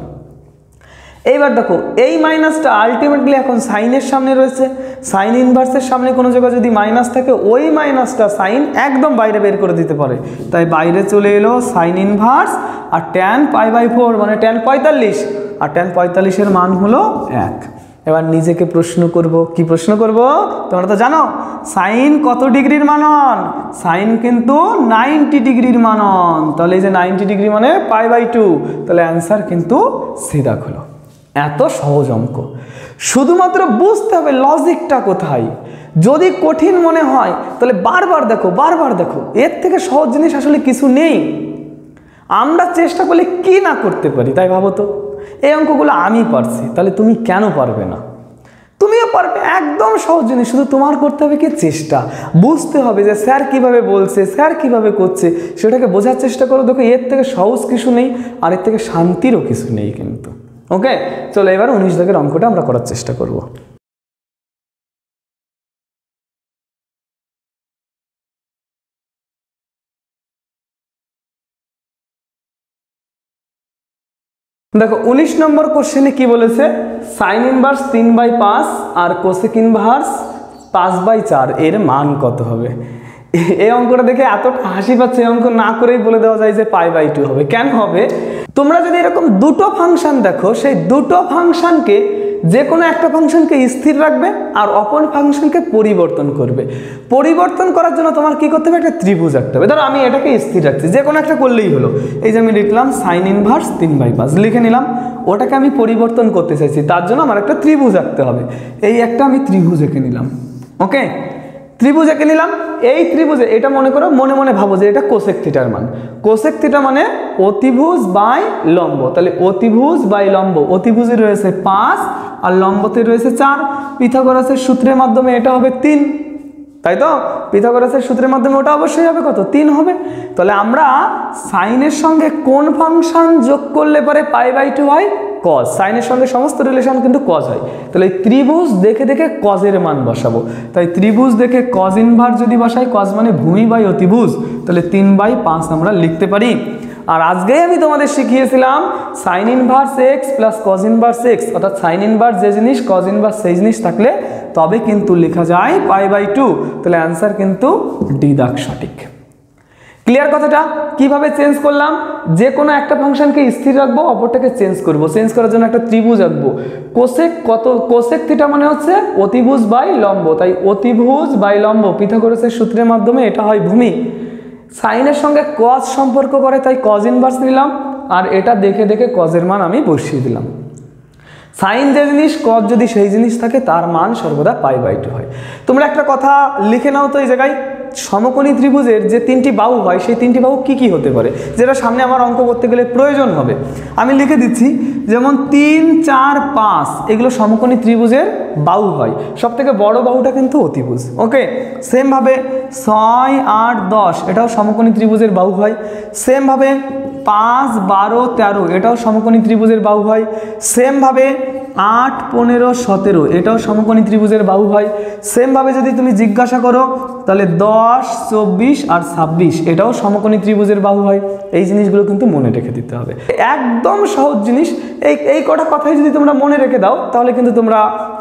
এইবার দেখো এই মাইনাসটা আলটিমেটলি এখন সাইনের সামনে রয়েছে, সাইন ইনভার্সের সামনে কোনো জায়গায় যদি মাইনাস থাকে ওই মাইনাসটা সাইন একদম বাইরে বের করে দিতে পারে, তাই বাইরে চলে এলো সাইন ইনভার্স, আর tan π/4 মানে tan 45, আর tan 45-এর মান হলো 1। এবার নিজেকে প্রশ্ন করব, কি প্রশ্ন করব, তোমরা তো জানো সাইন কত ডিগ্রির মানন, সাইন কিন্তু 90 ডিগ্রির মানন, তাহলে এই যে 90 ডিগ্রি মানে π/2, তাহলে অ্যান্সার কিন্তু সিধা হলো। এত সহজ অঙ্ক, শুধুমাত্র বুঝতে হবে লজিকটা কোথায়। যদি কঠিন মনে হয় তাহলে বারবার দেখো, বারবার দেখো, এর থেকে সহজ জিনিস আসলে কিছু নেই। আমরা চেষ্টা করলে কি না করতে পারি, তাই ভাবো তো। এই অঙ্কগুলো আমি পারছি, তাহলে তুমি কেন পারবে না? তুমিও পারবে, একদম সহজ জিনিস, শুধু তোমার করতে হবে কি চেষ্টা, বুঝতে হবে যে স্যার কিভাবে বলছে, স্যার কিভাবে করছে, সেটাকে বোঝার চেষ্টা করো। দেখো এর থেকে সহজ কিছু নেই, আর এর থেকে শান্তিরও কিছু নেই কিন্তু। ওকে, চলো এবার 19 দাগের অঙ্কটা আমরা করার চেষ্টা করব। দেখো 19 নম্বর কোশ্চেনে কি বলেছে, সাইন ইনভার্স 3/5 আর কোসেক ইনভার্স 5/4 এর মান কত হবে। এই অঙ্কটা দেখে এতটা হাসি পাচ্ছে, এই অঙ্ক না করেই বলে দেওয়া যায় যে π/2 হবে। কেন হবে, তোমরা যদি এরকম দুটো ফাংশন দেখো, সেই দুটো ফাংশনকে যে কোনো একটা ফাংশনকে স্থির রাখবে আর অপর ফাংশনকে পরিবর্তন করবে। পরিবর্তন করার জন্য তোমার কি করতে হবে, একটা ত্রিভুজ আঁকতে হবে। ধরো আমি এটাকে স্থির রাখছি, যে কোনো একটা করলেই হলো। এই যে আমি লিখলাম সাইন ইনভার্স 3/5 লিখে নিলাম, ওটাকে আমি পরিবর্তন করতে চাইছি, তার জন্য আমার একটা ত্রিভুজ আঁকতে হবে। এই একটা আমি ত্রিভুজ এঁকে নিলাম। ওকে, ত্রিভুজ এঁকে নিলাম। এই ত্রিভুজে এটা মনে করো, মনে মনে ভাবো যে এটা কোসেক থিটার মান। কোসেক থিটা মানে অতিভুজ বাই লম্ব, তাহলে অতিভুজ বাই লম্ব, অতিভুজে রয়েছে 5 আর লম্বতে রয়েছে 4। পিথাগোরাসের সূত্রের মাধ্যমে এটা হবে 3। তাই তো? পিথাগোরাসের সূত্রের মাধ্যমে ওটা অবশ্যই হবে কত? 3 হবে। তাহলে আমরা সাইনের সঙ্গে কোন ফাংশন যোগ করলে পরে π/2 হয়? কজ। সাইনের সঙ্গে সমস্ত রিলেশন কিন্তু কজ হয়। তাহলে এই ত্রিভুজ দেখে দেখে কজের মান বসাবো। তাই ত্রিভুজ দেখে কজ ইনভার্স যদি বসাই, কজ মানে ভূমি বাই অতিভুজ, তাহলে 3/5 আমরা লিখতে পারি। আর আজকেই আমি তোমাদের শিখিয়েছিলাম sine inverse x plus cos inverse x, অর্থাৎ সাইন ইনভার্স যে জিনিস কজ ইনভার্স সেই জিনিস থাকলে তবে কিন্তু লেখা যায় π/2। তাহলে অ্যান্সার কিন্তু ডি দাগ সঠিক। ক্লিয়ার কথাটা? কিভাবে চেঞ্জ করলাম? যে কোনো একটা ফাংশনকে স্থির রাখবো, অপরটাকে চেঞ্জ করব। চেঞ্জ করার জন্য একটা ত্রিভুজ আঁকবো। কোসেক কত? কোসেক থিটা মানে হচ্ছে অতিভুজ বাই লম্ব, তাই অতিভুজ বাই লম্ব পিথাগোরাসের সূত্রের মাধ্যমে এটা হয় ভূমি। সাইনের সঙ্গে কজ সম্পর্ক করে, তাই কজ ইনভার্স নিলাম, আর এটা দেখে দেখে কজের মান আমি বসিয়ে দিলাম। সাইন যে জিনিস, কজ যদি সেই জিনিস থাকে, তার মান সর্বদা π/2 হয়। তোমরা একটা কথা লিখে নাও তো এই জায়গায়, সমকোণী ত্রিভুজের যে 3টি বাহু হয় সেই 3টি বাহু কি কি হতে পারে, যেটা সামনে আমার অঙ্ক করতে গেলে প্রয়োজন হবে। আমি লিখে দিচ্ছি, যেমন 3, 4, 5 এগুলো সমকোণী ত্রিভুজের বাহু হয়। সব থেকে বড় বাহুটা কিন্তু অতিভুজ। ওকে, সেমভাবে 6, 8, 10 এটাও সমকোণী ত্রিভুজের বাহু হয়। সেমভাবে 5, 12, 13 এটাও সমকোণী ত্রিভুজের বাহু হয়। সেমভাবে 8, 15, 17 এটাও সমকোণী ত্রিভুজের বাহু হয়। সেমভাবে যদি তুমি জিজ্ঞাসা করো তাহলে 10, 24 আর 26 এটাও সমকোণী ত্রিভুজের বাহু হয়। এই জিনিসগুলো কিন্তু মনে রেখে দিতে হবে, একদম সহজ জিনিস। এই কটা কথাই যদি তোমরা মনে রেখে দাও, তাহলে কিন্তু তোমরা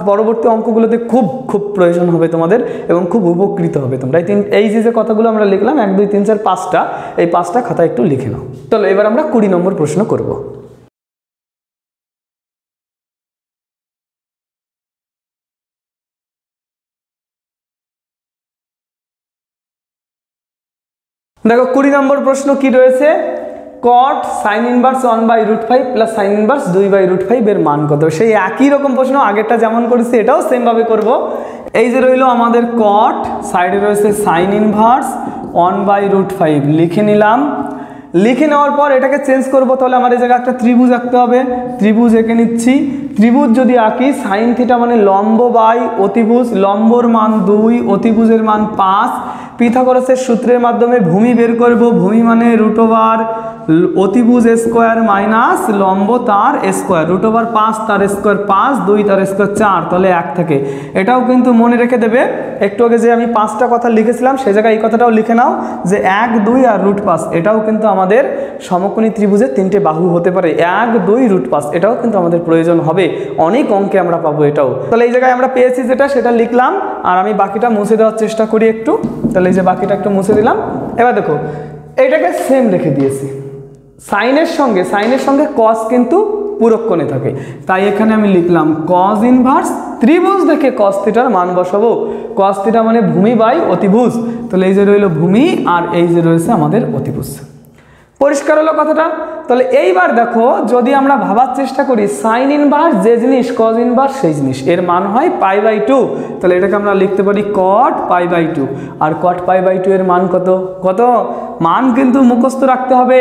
পরবর্তী অঙ্কগুলোতে খুব খুব প্রয়োজন হবে তোমাদের, এবং খুব উপকৃত হবে তোমরা। এই যে কথাগুলো আমরা লিখলাম 1, 2, 3, 4, 5টা, এই 5টা খাতা একটু লিখে নাও। চলো এবার আমরা 20 নম্বর প্রশ্ন করব। দেখো 20 নম্বর প্রশ্ন কি রয়েছে? কট sign inverse 1/√5 plus sine inverse 2/√5 এর মান কত? সেই একই রকম প্রশ্ন, আগেরটা যেমন করেছি এটাও সেম ভাবে করব। এই যে রইল আমাদের কট, সাইডে রয়েছে সাইন ইনভার্স 1/√5 লিখে নিলাম। লিখে নেওয়ার পর এটাকে চেঞ্জ করব, তাহলে আমার এই জায়গায় একটা ত্রিভুজ আঁকতে হবে। ত্রিভুজ এঁকে নিচ্ছি। ত্রিভুজ যদি আঁকি, সাইন থিটা মানে লম্ব বাই অতিভুজ, লম্বর মান 2, অতিভুজের মান 5। পিথাগোরাসের সূত্রের মাধ্যমে ভূমি বের করব। ভূমি মানে √, অতিভুজ স্কোয়ার মাইনাস লম্ব তার স্কোয়ার, √5 তার স্কোয়ার 5, 2 তার স্কোয়ার 4, তাহলে 1 থাকে। এটাও কিন্তু মনে রেখে দেবে। একটু আগে যে আমি 5টা কথা লিখেছিলাম সেই জায়গায় এই কথাটাও লিখে নাও যে 1, 2 আর √5 এটাও কিন্তু আমাদের সমকোণী ত্রিভুজের 3টে বাহু হতে পারে। 1, 2, √5 এটাও কিন্তু আমাদের প্রয়োজন হবে, অনেক অঙ্কে আমরা পাবো এটাও। তাহলে এই জায়গায় আমরা পেয়েছি যেটা, সেটা লিখলাম। আর আমি বাকিটা মুছে দেওয়ার চেষ্টা করি একটু। তাহলে এই যে বাকিটা একটু মুছে দিলাম। এবার দেখো এইটাকে সেম রেখে দিয়েছি। সাইনের সঙ্গে কস কিন্তু পূরক কোণে থাকে, তাই এখানে আমি লিখলাম কজ ইনভার্স, ত্রিভুজ দেখে কস থিটার মান বসাবো। কস থিটা মানে ভূমি বাই অতিভুজ, তাহলে এই যে রইল ভূমি আর এই যে রয়েছে আমাদের অতিভুজ। পরিষ্কার হলো কথাটা? তাহলে এইবার দেখো, যদি আমরা ভাবার চেষ্টা করি সাইন ইনভার্স যে জিনিস, কজ ইনভার্স সেই জিনিস, এর মান হয় π/2। তাহলে এটাকে আমরা লিখতে পারি কট π/2। আর কট π/2 এর মান কত? মান কিন্তু মুখস্থ রাখতে হবে।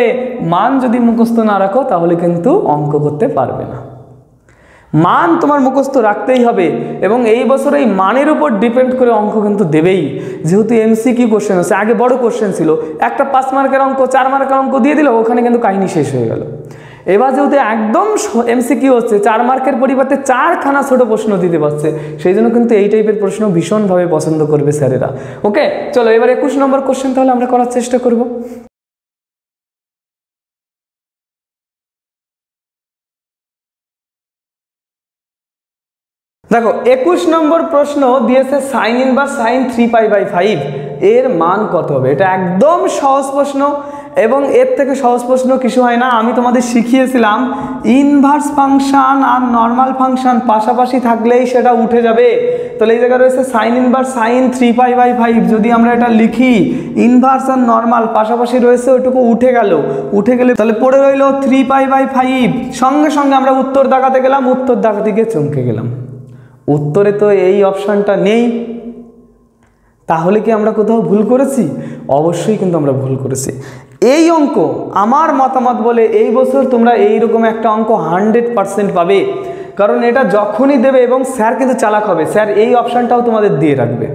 মান যদি মুখস্থ না রাখো তাহলে কিন্তু অঙ্ক করতে পারবে না। মান তোমার মুখস্থ রাখতেই হবে, এবং এই বছর এই মানের উপর ডিপেন্ড করে অঙ্ক কিন্তু দেবেই। যেহেতু এমসিকিউ কোশ্চেন আছে, আগে বড় কোশ্চেন ছিল, একটা 5 মার্কের অঙ্ক 4 মার্কের অঙ্ক দিয়ে দিল, ওখানে কিন্তু কাহিনী শেষ হয়ে গেল। এবার যেহেতু একদম এমসিকিউ হচ্ছে, 4 মার্কের পরিবর্তে 4খানা ছোট প্রশ্ন দিতে পারছে, সেই জন্য কিন্তু এই টাইপের প্রশ্ন ভীষণভাবে পছন্দ করবে স্যারেরা। ওকে, চলো এবার 21 নম্বর কোশ্চেন তাহলে আমরা করার চেষ্টা করব। দেখো 21 নম্বর প্রশ্ন দিয়েছে সাইন ইনভার্স সাইন 3π/5 এর মান কত হবে? এটা একদম সহজ প্রশ্ন, এবং এর থেকে সহজ প্রশ্ন কিছু হয় না। আমি তোমাদের শিখিয়েছিলাম ইনভার্স ফাংশন আর নর্মাল ফাংশন পাশাপাশি থাকলেই সেটা উঠে যাবে। তাহলে এই জায়গায় রয়েছে সাইন ইনভার্স সাইন 3π/5, যদি আমরা এটা লিখি ইনভার্স আর নর্মাল পাশাপাশি রয়েছে, ওইটুকু উঠে গেলে তাহলে পড়ে রইল 3π/5। সঙ্গে সঙ্গে আমরা উত্তর দাগাতে গেলাম, উত্তর দাগাতে গিয়ে চমকে গেলাম, উত্তরে তো এই অপশানটা নেই। তাহলে কি আমরা কোথাও ভুল করেছি? অবশ্যই কিন্তু আমরা ভুল করেছি। এই অঙ্ক আমার মতামত বলে এই বছর তোমরা এইরকম একটা অঙ্ক 100% পাবে, কারণ এটা যখনই দেবে, এবং স্যার কিন্তু চালাক হবে, স্যার এই অপশানটাও তোমাদের দিয়ে রাখবে।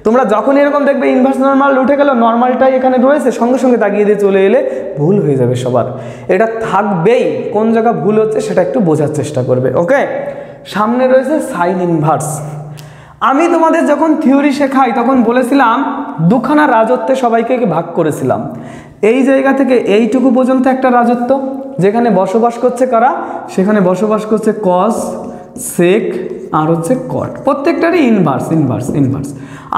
তোমরা যখনই এরকম দেখবে ইনভার্স নর্মাল উঠে গেল, নর্মালটাই এখানে রয়েছে, সঙ্গে সঙ্গে দাগিয়ে দিয়ে চলে এলে ভুল হয়ে যাবে সবার। এটা থাকবেই, কোন জায়গা ভুল হচ্ছে সেটা একটু বোঝার চেষ্টা করবে। ওকে, সামনে রয়েছে সাইন ইনভার্স। আমি তোমাদের যখন থিওরি শেখাই তখন বলেছিলাম দুখানা রাজত্বে সবাইকে ভাগ করেছিলাম। এই জায়গা থেকে এইটুকু পর্যন্ত একটা রাজত্ব, যেখানে বসবাস করছে কারা, সেখানে বসবাস করছে কস, সেক আর হচ্ছে কট, প্রত্যেকটারই ইনভার্স ইনভার্স ইনভার্স।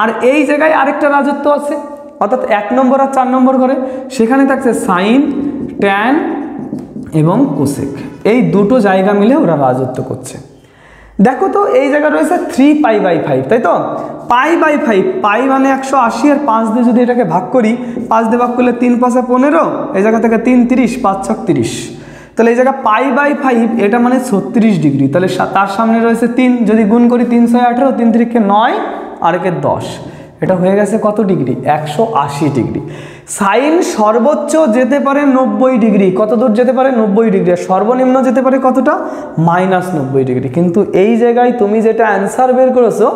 আর এই জায়গায় আরেকটা রাজত্ব আছে, অর্থাৎ 1 নম্বর আর 4 নম্বর ঘরে, সেখানে থাকছে সাইন, ট্যান এবং কোসেক। এই দুটো জায়গা মিলে ওরা রাজত্ব করছে। দেখো তো এই জায়গা রয়েছে 3π/5, তাই তো? π/5, পাই মানে 180, আর 5 দিয়ে যদি এটাকে ভাগ করি, 5 দিয়ে ভাগ করলে 3 × 5 = 15, এই জায়গা থেকে 3 30, 5 × 6 30, তাহলে এই জায়গা π/5 এটা মানে 36 ডিগ্রি। তাহলে তার সামনে রয়েছে 3, যদি গুণ করি 3 × 6 = 18, 3 × 3 = 9, আর একে 10, এটা হয়ে গেছে কত ডিগ্রি? 180 ডিগ্রি। সাইন সর্বোচ্চ যেতে পারে 90 ডিগ্রি। কত দূর যেতে পারে? 90 ডিগ্রি। আর সর্বনিম্ন যেতে পারে কতটা? -90 ডিগ্রি। কিন্তু এই জায়গায় তুমি যেটা অ্যান্সার বের করেছো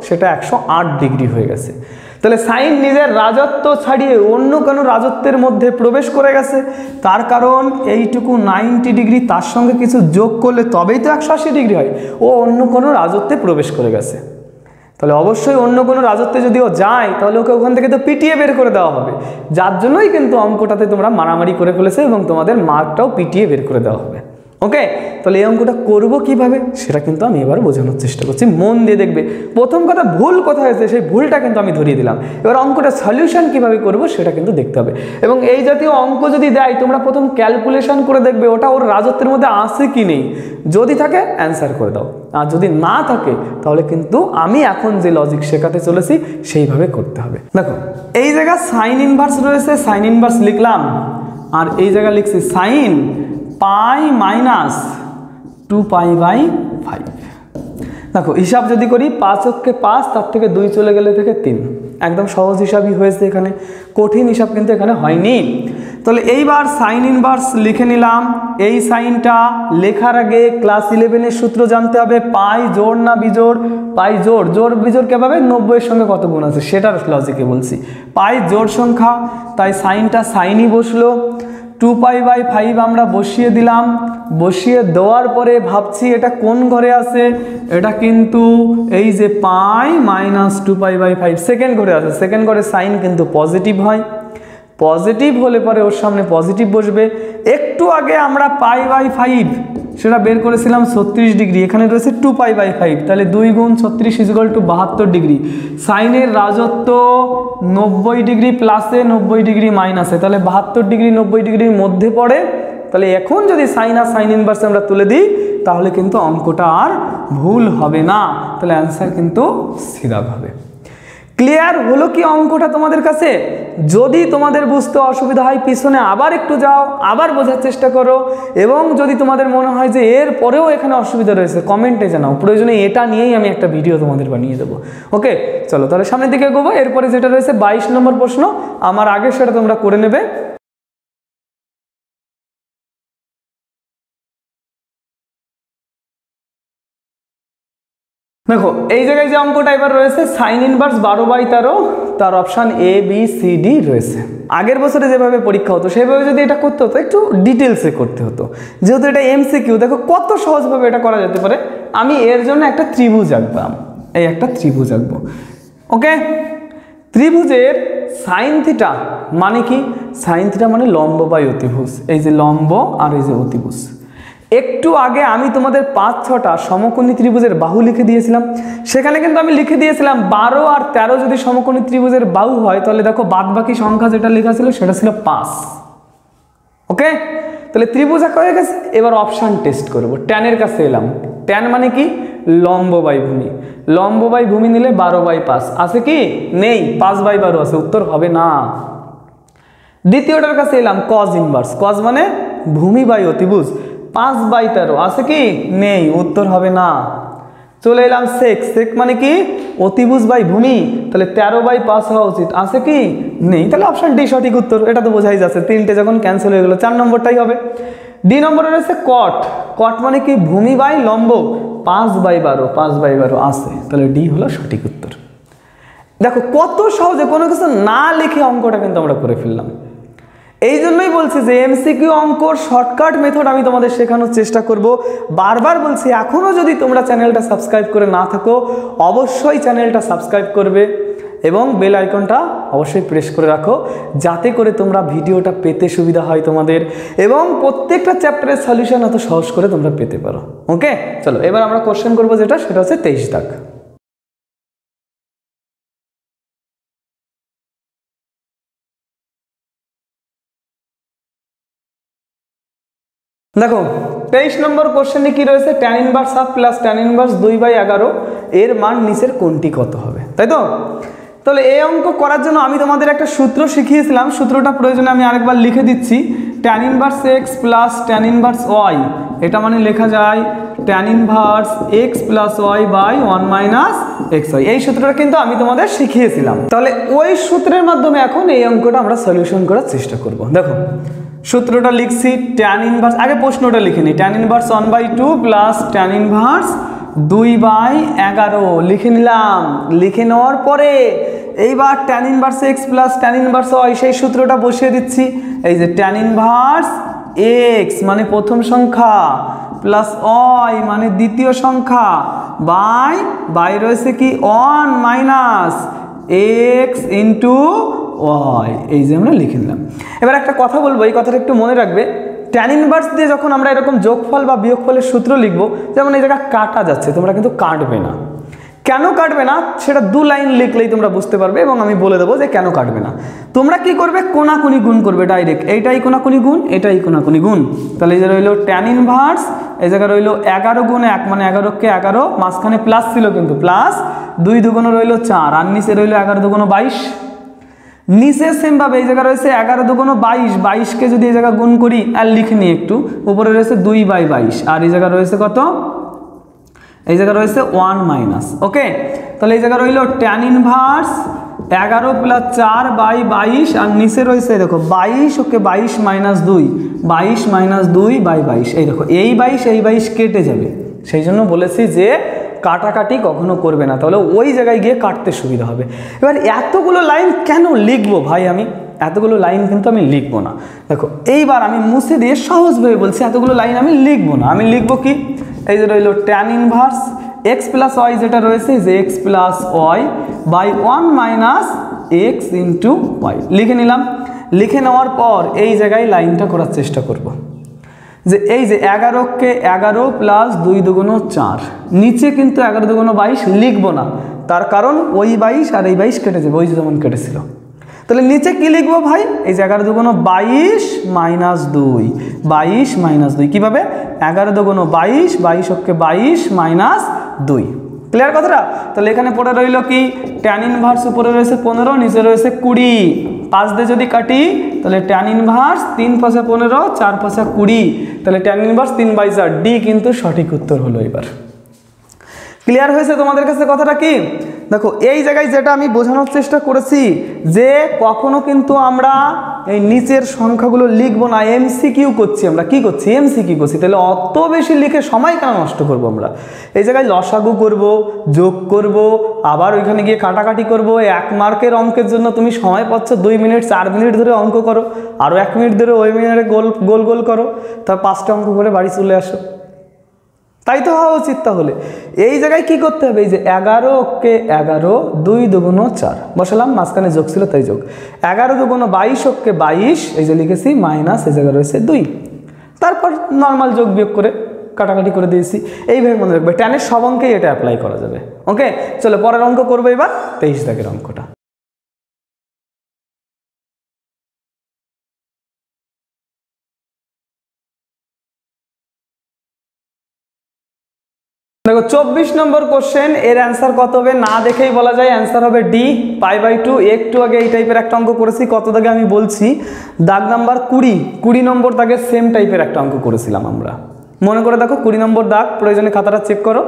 সেটা 108 ডিগ্রি হয়ে গেছে। তাহলে সাইন নিজের রাজত্ব ছাড়িয়ে অন্য কোনো রাজত্বের মধ্যে প্রবেশ করে গেছে। তার কারণ এইটুকু 90 ডিগ্রি, তার সঙ্গে কিছু যোগ করলে তবেই তো 180 ডিগ্রি হয়। ও অন্য কোনো রাজত্বে প্রবেশ করে গেছে। তাহলে অবশ্যই অন্য কোনো রাজত্বে যদি ও যায় তাহলে ওকে ওখান থেকে তো পিটিয়ে বের করে দেওয়া হবে। যার জন্যই কিন্তু অঙ্কটাতে তোমরা মারামারি করে ফেলেছো এবং তোমাদের মার্কটাও পিটিয়ে বের করে দেওয়া হবে। ওকে, তাহলে এই অঙ্কটা করবো কিভাবে সেটা কিন্তু আমি এবার বোঝানোর চেষ্টা করছি, মন দিয়ে দেখবে। প্রথম কথা, ভুল কোথায় হয়েছে সেই ভুলটা কিন্তু আমি ধরিয়ে দিলাম। এবার অঙ্কটা সলিউশন কিভাবে করব সেটা কিন্তু দেখতে হবে। এবং এই জাতীয় অঙ্ক যদি দেয় তোমরা প্রথম ক্যালকুলেশন করে দেখবে ওটা ওর রাজত্বের মধ্যে আছে কি নেই। যদি থাকে অ্যান্সার করে দাও, আর যদি না থাকে তাহলে কিন্তু আমি এখন যে লজিক শেখাতে চলেছি সেইভাবে করতে হবে। দেখো এই জায়গা সাইন ইনভার্স রয়েছে, সাইন ইনভার্স লিখলাম, আর এই জায়গা লিখছি সাইন পাই মাইনাস 2π/5। দেখো হিসাব যদি করি 5 অক্ষে 5, তার থেকে 2 চলে গেলে থেকে 3, একদম সহজ হিসাবই হয়েছে, এখানে কঠিন হিসাব কিন্তু এখানে হয়নি। তাহলে এইবার সাইন ইনভার্স লিখে নিলাম। এই সাইনটা লেখার আগে ক্লাস 11-এর সূত্র জানতে হবে, পাই জোড় না বিজোড়? পাই জোড়। জোড় বিজোড় কেভাবে? 90-এর সঙ্গে কত গুণ আছে সেটার লজিকে বলছি। পাই জোড় সংখ্যা, তাই সাইনটা সাইনই বসলো। 2π/5 আমরা বসিয়ে দিলাম। বসিয়ে দেওয়ার পরে ভাবছি এটা কোন ঘরে আছে, এটা কিন্তু এই যে পাই মাইনাস 2π/5 সেকেন্ড ঘরে আছে। সেকেন্ড ঘরে সাইন কিন্তু পজিটিভ হয়, পজিটিভ হলে পরে ওর সামনে পজিটিভ বসবে। একটু আগে আমরা π/5 সেটা বের করেছিলাম 36 ডিগ্রি, এখানে রয়েছে 2π/5, তাহলে 2 × 36 = 72 ডিগ্রি। সাইনের রাজত্ব 90 ডিগ্রি প্লাসে 90 ডিগ্রি মাইনাসে, তাহলে 72 ডিগ্রি 90 ডিগ্রির মধ্যে পড়ে। তাহলে এখন যদি সাইন আর সাইন ইনভার্স আমরা তুলে দিই তাহলে কিন্তু অঙ্কটা আর ভুল হবে না, তাহলে অ্যান্সার কিন্তু সিধা হবে। ক্লিয়ার হলো কি অঙ্কটা তোমাদের কাছে? যদি তোমাদের বুঝতে অসুবিধা হয় পিছনে আবার একটু যাও, আবার বোঝার চেষ্টা করো, এবং যদি তোমাদের মনে হয় যে এর পরেও এখানে অসুবিধা রয়েছে কমেন্টে জানাও, প্রয়োজনে এটা নিয়েই আমি একটা ভিডিও তোমাদের বানিয়ে দেবো। ওকে, চলো তাহলে সামনের দিকে এগোবো। এরপরে যেটা রয়েছে 22 নম্বর প্রশ্ন, আমার আগে সেটা তোমরা করে নেবে। দেখো এই জায়গায় যে অঙ্কটা এবার রয়েছে সাইন ইনভার্স 12/13, তার option A B C D রয়েছে। আগের বছরে যেভাবে পরীক্ষা হতো সেভাবে যদি এটা করতে হতো একটু ডিটেলসে করতে হতো, যেহেতু এটা এমসিকিউ। দেখো কত সহজভাবে এটা করা যেতে পারে। আমি এর জন্য একটা ত্রিভুজ আঁকলাম, এই একটা ত্রিভুজ আঁকবো। ওকে, ত্রিভুজের সাইন থিটা মানে কি? সাইন থিটা মানে লম্ব বাই অতিভুজ। এই যে লম্ব আর এই যে অতিভুজ। একটু আগে আমি তোমাদের 5-6টা সমকোণী ত্রিভুজের বাহু লিখে দিয়েছিলাম। সেখানে কিন্তু আমি লিখে দিয়েছিলাম 12 আর 13 যদি সমকোণী ত্রিভুজের বাহু হয় তাহলে দেখো বাদ বাকি সংখ্যা যেটা লেখা ছিল সেটা ছিল 5। ওকে, তাহলে ত্রিভুজ আঁকা হয়ে গেছে। এবার অপশান টেস্ট করবো। ট্যানের কাছে এলাম। ট্যান মানে কি? লম্ব বাই ভূমি। লম্ব বাই ভূমি নিলে 12/5 আছে কি? নেই, 5/12 আছে, উত্তর হবে না। দ্বিতীয়টার কাছে এলাম, কজ ইনভার্স। কজ মানে ভূমি বাই অতিভুজ, 5/13 আছে কি? নেই, উত্তর হবে না। চলে এলাম সেক। সেক মানে কি? অতিভুজ বাই ভূমি, তাহলে 13/5 হওয়া উচিত, আছে কি? নেই, তাহলে অপশন ডি সঠিক উত্তর। এটা তো বোঝাই যাচ্ছে, 3টে যখন ক্যান্সেল হয়ে গেল 4 নম্বরটাই হবে। ডি নম্বরে রয়েছে কট, কট মানে কি ভূমি বাই লম্ব, 5/12, 5/12 আছে, তাহলে ডি হলো সঠিক উত্তর। দেখো কত সহজে, কোনো কিছু না লিখে অঙ্কটা কিন্তু আমরা করে ফেললাম। এই জন্যই বলছি যে এমসিকিউ অঙ্কর শর্টকাট মেথড আমি তোমাদের শেখানোর চেষ্টা করব। বারবার বলছি, এখনও যদি তোমরা চ্যানেলটা সাবস্ক্রাইব করে না থাকো অবশ্যই চ্যানেলটা সাবস্ক্রাইব করবে এবং বেল আইকনটা অবশ্যই প্রেস করে রাখো, যাতে করে তোমরা ভিডিওটা পেতে সুবিধা হয় তোমাদের এবং প্রত্যেকটা চ্যাপ্টারের সলিউশন এত সহজ করে তোমরা পেতে পারো। ওকে, চলো এবার আমরা কোশ্চেন করবো, সেটা হচ্ছে 23 দাগ। দেখো 23 নম্বর কোশ্চেনে কি রয়েছে, tan inverse half plus tan inverse 2/11 এর মান নিচের কোনটি কত হবে, তাই তো? তাহলে এই অঙ্ক করার জন্য আমি তোমাদের একটা সূত্র শিখিয়েছিলাম, সূত্রটা প্রয়োজনে আমি আরেকবার লিখে দিচ্ছি। tan inverse x plus tan inverse y, এটা মানে লেখা যায় tan inverse x plus y by 1 minus xy। এই সূত্রটা কিন্তু আমি তোমাদের শিখিয়েছিলাম। তাহলে ওই সূত্রের মাধ্যমে এখন এই অঙ্কটা আমরা সলিউশন করার চেষ্টা করব। দেখো সূত্রটা লিখছি, tan ইনভার্স, আগে প্রশ্নটা লিখে নিই, tan inverse 1/2 plus tan inverse 2/11 লিখে নিলাম। লিখে নেওয়ার পরে এইবার tan inverse x plus tan inverse y সেই সূত্রটা বসিয়ে দিচ্ছি। এই যে tan ইনভার্স x মানে প্রথম সংখ্যা প্লাস y মানে দ্বিতীয় সংখ্যা বাই রয়েছে কি 1 মাইনাস x ইন্টু y, এই যে আমরা লিখে নিলাম। এবার একটা কথা বলবো, এই কথাটা একটু মনে রাখবে, tan ইনভার্স দিয়ে যখন আমরা এরকম যোগফল বা বিয়োগফলের সূত্র লিখবো, যেমন এই জায়গা কাটা যাচ্ছে, তোমরা কিন্তু কাটবে না। কেন কাটবে না সেটা 2 লাইন লিখলেই তোমরা বুঝতে পারবে এবং আমি বলে দেবো যে কেন কাটবে না। তোমরা কি করবে, কোনাকুনি গুণ করবে ডাইরেক্ট, এইটাই কোনাকুনি গুণ, এটাই কোনাকুনি গুণ। তাহলে এই যে রইলো tan ইনভার্স, এই জায়গা রইলো 11 গুণ 1 মানে 11কে 11, মাঝখানে প্লাস ছিল কিন্তু প্লাস 2 দুগুণ রইলো 4 আর নিচে রইলো 11 দুগুণ 22। নিচে সেম ভাবে এই জায়গা রয়েছে 11 দুগুণ 22, 22কে যদি এই জায়গা গুণ করি আর লিখে নিই একটু, উপরে রয়েছে 2/22 আর এই জায়গা রয়েছে কত, এই জায়গা রয়েছে 1 মাইনাস। ওকে, তাহলে এই জায়গা রইলো tan ইনভার্স 11 প্লাস 4/22 আর নিচে রয়েছে দেখো 22, ওকে 22 মাইনাস 2, 22 মাইনাস 2/22। এই দেখো এই 22 কেটে যাবে, সেই জন্য বলেছি যে কাটাকাটি কখনো করবে না, তাহলে ওই জায়গায় গিয়ে কাটতে সুবিধা হবে। এবার এতগুলো লাইন কেন লিখবো ভাই, আমি এতগুলো লাইন কিন্তু আমি লিখবো না। দেখো এইবার আমি মুছে দিয়ে সহজভাবে বলছি, এতগুলো লাইন আমি লিখবো না। আমি লিখবো কি, এই যে রইলো tan inverse x plus y যেটা রয়েছে যে x plus y by 1 minus x into y লিখে নিলাম। লিখে নেওয়ার পর এই জায়গায় লাইনটা করার চেষ্টা করব যে এই যে 11কে 11 প্লাস 2 দুগুণ 4, নিচে কিন্তু 11 দুগুণ 22 লিখবো না, তার কারণ ওই 22 আর এই 22 কেটে যাবে, ওই যেমন কেটেছিল। তাহলে নিচে কি লিখবো ভাই, এই যে 11 দুগুণ 22 মাইনাস 2, 22 মাইনাস 2 কীভাবে, 11 দুগুণ 22, 22কে 22 মাইনাস 2। ক্লিয়ার কথাটা? তাহলে এখানে পড়ে রইল কি, tan ইনভার্স উপরে রয়েছে 15, নিচে রয়েছে 20, 5 দিয়ে যদি কাটি তাহলে tan ইনভার্স 3 × 15, 4 × 20, তাহলে tan ইনভার্স 3/4, ডি কিন্তু সঠিক উত্তর হলো। এবার ক্লিয়ার হয়েছে তোমাদের কাছে কথাটা কি? দেখো এই জায়গায় যেটা আমি বোঝানোর চেষ্টা করেছি যে কখনো কিন্তু আমরা এই নিচের সংখ্যাগুলো লিখবো না, এমসিকিউ করছি আমরা, কি করছি, এমসিকিউ করছি। তাহলে অত বেশি লিখে সময় কেন নষ্ট করব আমরা? এই জায়গায় লসাগু করব, যোগ করব, আবার ওইখানে গিয়ে কাটাকাটি করব। 1 মার্কের অঙ্কের জন্য তুমি সময় পাচ্ছ 2 মিনিট 4 মিনিট ধরে অঙ্ক করো, আরও 1 মিনিট ধরে ওই মিনিটে গোল গোল করো, তারপর 5টা অঙ্ক করে বাড়ি চলে আসো। তাই তো হওয়া উচিত। তাহলে এই জায়গায় কি করতে হবে, এই যে 11কে 11, 2 দুগুণ 4 বসালাম, মাঝখানে যোগ ছিল তাই যোগ, 11 দুগুণ 22কে 22, এই যে লিখেছি মাইনাস, এই জায়গায় রয়েছে 2, তারপর নর্মাল যোগ বিয়োগ করে কাটাকাটি করে দিয়েছি। এইভাবে মনে রাখবে, ট্যানের সব অঙ্কেই এটা অ্যাপ্লাই করা যাবে। ওকে, চলো পরের অঙ্ক করবো এবার 23 দাগের অঙ্কটা। দেখো 24 নম্বর কোশ্চেন, এর অ্যান্সার কত হবে না দেখেই বলা যায়, অ্যান্সার হবে ডি π/2। একটু আগে এই টাইপের একটা অঙ্ক করেছি, কত দাগে আমি বলছি, দাগ নাম্বার 20 নম্বর দাগে সেম টাইপের একটা অঙ্ক করেছিলাম আমরা। মনে করে দেখো 20 নম্বর দাগ, প্রয়োজনে খাতাটা চেক করো,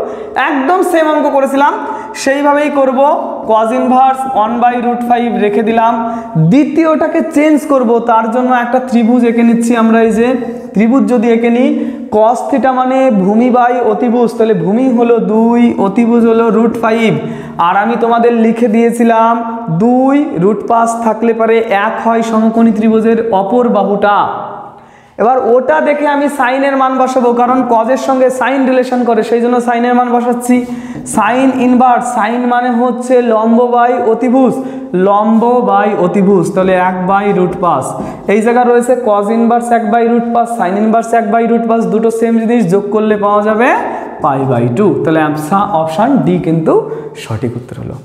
একদম সেম অঙ্ক করেছিলাম, সেইভাবেই করব। cos ইনভার্স 1/√5 রেখে দিলাম। দ্বিতীয়টাকে চেঞ্জ করব, তার জন্য একটা ত্রিভুজ এঁকে নিচ্ছি আমরা। এই যে ত্রিভুজ যদি এঁকে নিই, cos থিটা মানে ভূমি বাই অতিভুজ, তাহলে ভূমি হলো 2, অতিভুজ হলো √5। আর আমি তোমাদের লিখে দিয়েছিলাম 2√5 থাকলে পারে 1 হয় সমকোণী ত্রিভুজের অপর বাহুটা। এবার ওটা দেখে আমি সাইনের মান বসাবো, কারণ কজের সঙ্গে সাইন রিলেশন করে, সেই জন্য সাইনের মান বসাচ্ছি। সাইন ইনভার্স, সাইন মানে হচ্ছে লম্ব বাই অতিভুজ, লম্ব বাই অতিভুজ, তাহলে 1/√5। এই জায়গা রয়েছে কজ ইনভার্স 1/√5, সাইন ইনভার্স 1/√5, দুটো সেম জিনিস যোগ করলে পাওয়া যাবে π/2। তাহলে অপশান ডি কিন্তু সঠিক উত্তর হলো।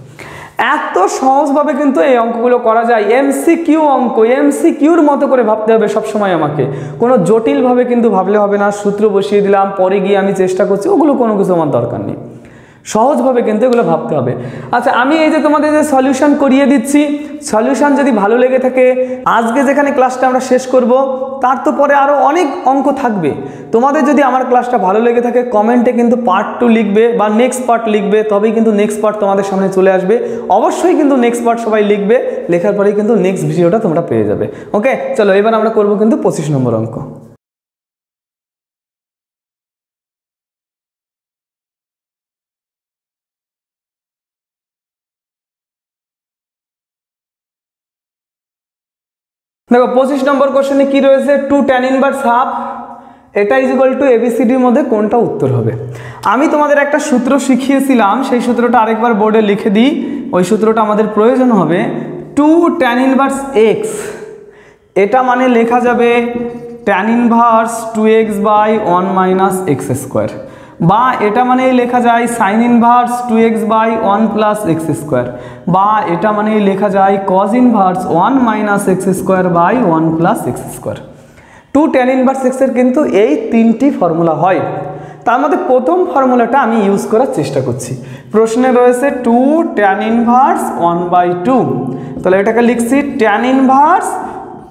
এত সহজভাবে কিন্তু এই অঙ্কগুলো করা যায়। এমসিকিউ অঙ্ক, এমসিকিউর মতো করে ভাবতে হবে সবসময়, আমাকে কোনো জটিলভাবে কিন্তু ভাবলে হবে না। সূত্র বসিয়ে দিলাম, পরে গিয়ে আমি চেষ্টা করছি, ওগুলো কোনো কিছু আমার দরকার নেই, সহজভাবে কিন্তু এগুলো ভাবতে হবে। আচ্ছা, আমি এই যে তোমাদের যে সলিউশন করিয়ে দিচ্ছি, সলিউশন যদি ভালো লেগে থাকে, আজকে যেখানে ক্লাসটা আমরা শেষ করব, তার তো পরে আরও অনেক অঙ্ক থাকবে। তোমাদের যদি আমার ক্লাসটা ভালো লেগে থাকে, কমেন্টে কিন্তু পার্ট 2 লিখবে বা নেক্সট পার্ট লিখবে, তবেই কিন্তু নেক্সট পার্ট তোমাদের সামনে চলে আসবে। অবশ্যই কিন্তু নেক্সট পার্ট সবাই লিখবে, লেখার পরেই কিন্তু নেক্সট ভিডিওটা তোমরা পেয়ে যাবে। ওকে, চলো এবার আমরা করব কিন্তু 25 নম্বর অঙ্ক। দেখো 25 নম্বর কোশ্চেনে কি রয়েছে, 2 tan ইনভার্স হাফ, এটা ইকুয়াল টু এবিসিডির মধ্যে কোনটা উত্তর হবে। আমি তোমাদের একটা সূত্র শিখিয়েছিলাম, সেই সূত্রটা আরেকবার বোর্ডে লিখে দিই। ওই সূত্রটা আমাদের প্রয়োজন হবে 2 tan ইনভার্স এক্স, এটা মানে লেখা যাবে tan ইনভার্স 2x/1 - x², বা এটা মানেই লেখা যায় সাইন ইনভার্স 2x/1 + x², বা এটা মানেই লেখা যায় cos inverse 1 - x²/1 + x²। 2 tan inverse x এর কিন্তু এই তিনটি ফর্মুলা হয়। তার মধ্যে প্রথম ফর্মুলাটা আমি ইউজ করার চেষ্টা করছি। প্রশ্নে রয়েছে 2 tan ইনভার্স 1/2, তাহলে এটাকে লিখছি tan ইনভার্স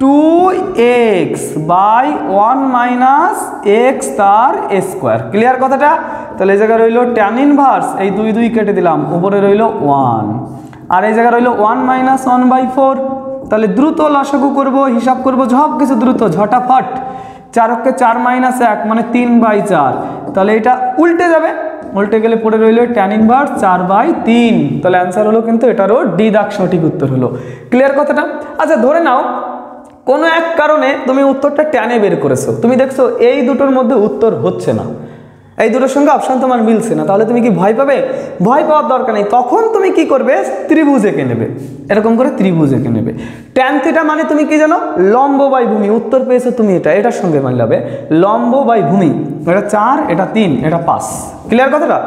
2x/1 - x তার স্কোয়ার। ক্লিয়ার কথাটা? তাহলে এই জায়গায় রইল tan ইনভার্স, এই 2 2 কেটে দিলাম, উপরে রইল 1, আর এই জায়গায় রইল 1 - 1/4। তাহলে দ্রুত লসাগু করব, হিসাব করব, সব কিছু দ্রুত ঝটাফট। 4 কে 4 - 1 মানে 3/4, তাহলে এটা উল্টে যাবে, উল্টে গেলে পড়ে রইল tan ইনভার্স 4/3। তাহলে অ্যান্সার হলো কিন্তু এটারও ডি দাগ সঠিক উত্তর হলো। ক্লিয়ার কথাটা? আচ্ছা, ধরে নাও কোনো এক কারণে তুমি উত্তরটা ট্যানে বের করেছো, তুমি দেখছো এই দুটোর মধ্যে উত্তর হচ্ছে না, এই দুটোর সঙ্গে অপশান তোমার মিলছে না, তাহলে তুমি কি ভয় পাবে? ভয় পাওয়ার দরকার নেই। তখন তুমি কি করবে, ত্রিভুজ এঁকে নেবে, এরকম করে ত্রিভুজ এঁকে নেবে। ট্যান থিটা মানে তুমি কি জানো, লম্ব বাই ভূমি। উত্তর পেয়েছো তুমি, এটার সঙ্গে মিলাবে লম্ব বাই ভূমি, এটা 4, এটা 3, এটা 5। ক্লিয়ার কথাটা?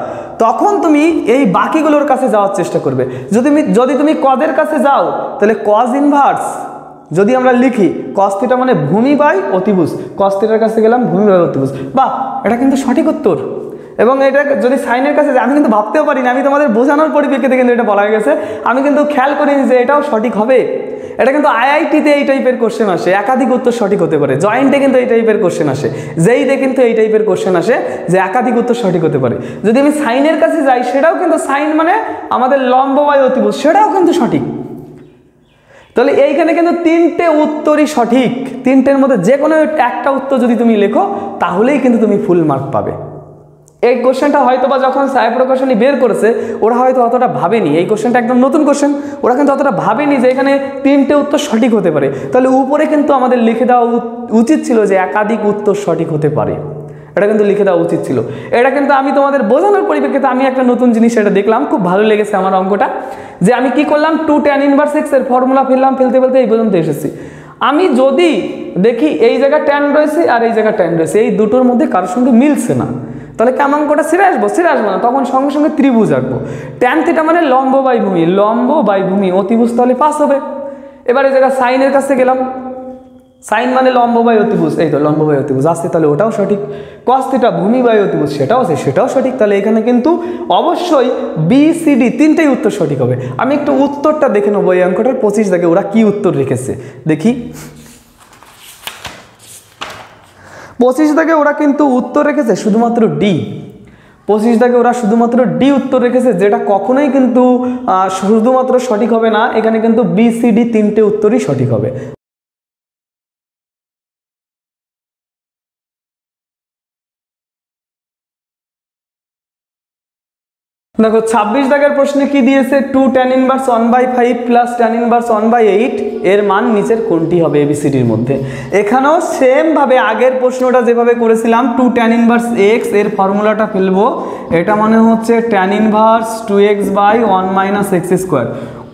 তখন তুমি এই বাকিগুলোর কাছে যাওয়ার চেষ্টা করবে। যদি তুমি কদের কাছে যাও, তাহলে কজ ইনভার্স যদি আমরা লিখি, cos থিটা মানে ভূমি বাই অতিভুজ, cos থিটার কাছে গেলাম ভূমি বাই অতিভুজ, বাহ, এটা কিন্তু সঠিক উত্তর। এবং এটা যদি সাইনের কাছে আমি কিন্তু ভাবতেও পারি না, আমি তোমাদের বোঝানোর পরিপ্রেক্ষিতে কিন্তু এটা বলা হয়ে গেছে, আমি কিন্তু খেয়াল করিনি যে এটাও সঠিক হবে। এটা কিন্তু আইআইটিতে এই টাইপের কোশ্চেন আসে, একাধিক উত্তর সঠিক হতে পারে। জয়েন্টে কিন্তু এই টাইপের কোশ্চেন আসে, যেইতে কিন্তু এই টাইপের কোশ্চেন আসে যে একাধিক উত্তর সঠিক হতে পারে। যদি আমি সাইনের কাছে যাই, সেটাও কিন্তু সাইন মানে আমাদের লম্ব বাই অতিভুজ, সেটাও কিন্তু সঠিক। তাহলে এইখানে কিন্তু 3টে উত্তরই সঠিক। 3টের মধ্যে যে কোনো একটা উত্তর যদি তুমি লেখো, তাহলেই কিন্তু তুমি ফুল মার্ক পাবে। এই কোশ্চেনটা হয়তো বা যখন সাহেব প্রকাশনী বের করেছে, ওরা হয়তো অতটা ভাবেনি, এই কোশ্চেনটা একদম নতুন কোশ্চেন, ওরা কিন্তু অতটা ভাবেনি যে এখানে 3টে উত্তর সঠিক হতে পারে। তাহলে উপরে কিন্তু আমাদের লিখে দেওয়া উচিত ছিল যে একাধিক উত্তর সঠিক হতে পারে, এটা কিন্তু লিখে দেওয়া উচিত ছিল। এটা কিন্তু আমি তোমাদের বোঝানোর পরিপ্রেক্ষিতে আমি একটা নতুন জিনিস এটা দেখলাম, খুব ভালো লেগেছে আমার অঙ্কটা। যে আমি কি করলাম, 2 tan ইনভার্স x এর ফর্মুলা ফেলতে এই পর্যন্ত এসেছি। আমি যদি দেখি এই জায়গায় ট্যান রয়েছে আর এই জায়গায় ট্যান রয়েছে, এই দুটোর মধ্যে কারোর সঙ্গে মিলছে না, তাহলে কেমন অঙ্কটা ছেড়ে আসবো না, তখন সঙ্গে সঙ্গে ত্রিভুজ আঁকবো। ট্যান থিটা মানে লম্ব বাই ভূমি, লম্ব বাই ভূমি, অতিভুজ, তাহলে 5 হবে। এবার এই জায়গায় সাইনের কাছে গেলাম, সাইন মানে লম্ব বাই অতিভুজ, এই তো লম্ব বাই অতিভুজ আসছে, তাহলে ওটাও সঠিক। cos থিটা ভূমি বাই অতিভুজ, সেটাও সঠিক। তাহলে এখানে কিন্তু অবশ্যই বি সি ডি 3টেই উত্তর সঠিক হবে। আমি একটু উত্তরটা দেখে নেবো এই অঙ্কটার 25 দাগে ওরা কি উত্তর রেখেছে দেখি। 25 দাগে ওরা কিন্তু উত্তর রেখেছে শুধুমাত্র ডি। 25 দাগে ওরা শুধুমাত্র ডি উত্তর রেখেছে, যেটা কখনোই কিন্তু শুধুমাত্র সঠিক হবে না, এখানে কিন্তু বি সি ডি তিনটে উত্তরই সঠিক হবে। দেখো 26 দাগের প্রশ্নে কি দিয়েছে, 2 tan inverse 1/5 plus tan inverse 1/8 এর মান নিচের কোনটি হবে এবিসিডির মধ্যে। এখানেও সেম ভাবে আগের প্রশ্নটা যেভাবে করেছিলাম 2 tan ইনভার্স x এর ফর্মুলাটা ফেলবো, এটা মানে হচ্ছে tan inverse 2x by 1 minus x square.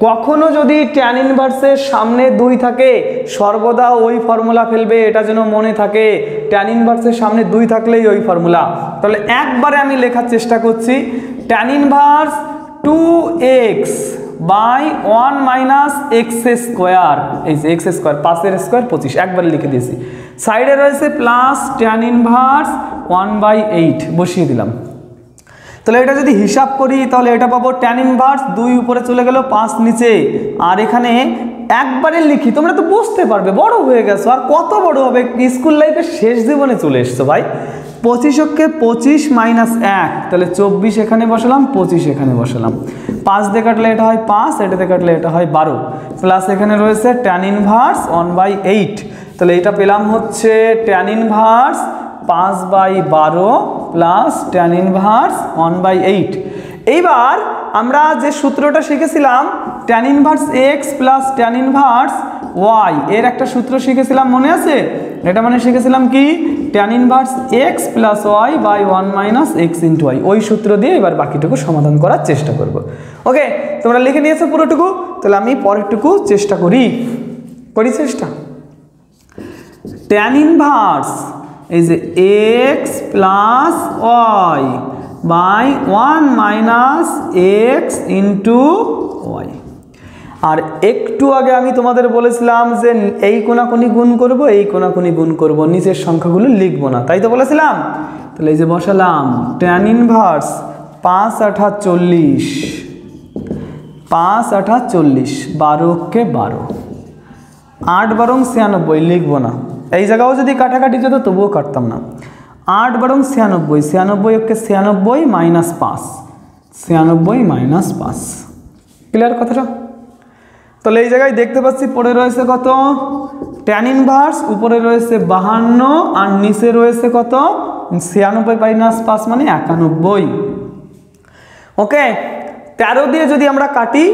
কখনো যদি tan ইনভার্সের সামনে 2 থাকে সর্বদা ওই ফর্মুলা ফেলবে, এটা যেন মনে থাকে, tan ইনভার্সের সামনে 2 থাকলেই ওই ফর্মুলা। তাহলে একবারে আমি লেখার চেষ্টা করছি, tan inverse 2x by 1 minus x square, এই যে এক্স স্কোয়ার 5 এর স্কোয়ার 25, একবার লিখে দিয়েছি। সাইডে রয়েছে প্লাস tan ইনভার্স 1/8 বসিয়ে দিলাম। তাহলে এটা যদি হিসাব করি তাহলে এটা পাবো tan ইনভার্স 2 উপরে চলে গেল 5 নিচে, আর এখানে একবারে লিখি, তোমরা তো বুঝতে পারবে, বড় হয়ে গেছো, আর কত বড় হবে, স্কুল লাইফের শেষ জীবনে চলে এসছো ভাই। 25কে 25 মাইনাস 1, তাহলে 24 এখানে বসালাম, 25 এখানে বসালাম, 5 দিয়ে কাটলে এটা হয় 5, এটাতে কাটলে এটা হয় 12, প্লাস এখানে রয়েছে tan ইনভার্স 1/8, তাহলে এটা পেলাম হচ্ছে tan inverse 5/12 plus tan inverse 1/8। এইবার আমরা যে সূত্রটা শিখেছিলাম tan inverse x plus tan inverse y এর একটা সূত্র শিখেছিলাম, মনে আছে? এটা মানে শিখেছিলাম কি, tan inverse x plus y by 1 minus x into y। ওই সূত্র দিয়ে এবার বাকিটুকু সমাধান করার চেষ্টা করব। ওকে, তোমরা লিখে নিয়েছো পুরোটুকু, তাহলে আমি পরেরটুকু চেষ্টা করি চেষ্টা। tan ইনভার্স এই যে x plus y by 1 minus x into y. আর একটু আগে আমি তোমাদের বলেছিলাম যে এই কোনাকুনি গুণ করব, এই কোনাকুনি গুণ করব, নিচের সংখ্যাগুলো লিখবো না, তাই তো বলেছিলাম। তাহলে এই যে বসালাম tan ইনভার্স 5 8 40, 5 8 40, 12কে 12, 8 12 96 লিখবো না, এই জায়গাও যদি কাটাকাটি যেত তবুও কাটতাম না। 8 12 96, 96কে 96 মাইনাস 5, 96 মাইনাস 5, ক্লিয়ার কথাটা? তাহলে এই জায়গায় দেখতে পাচ্ছি পড়ে রয়েছে কত, tan ইনভার্স উপরে রয়েছে 52 আর নিচে রয়েছে কত 96 মাইনাস 5 মানে 91। ওকে, 13 দিয়ে যদি আমরা কাটি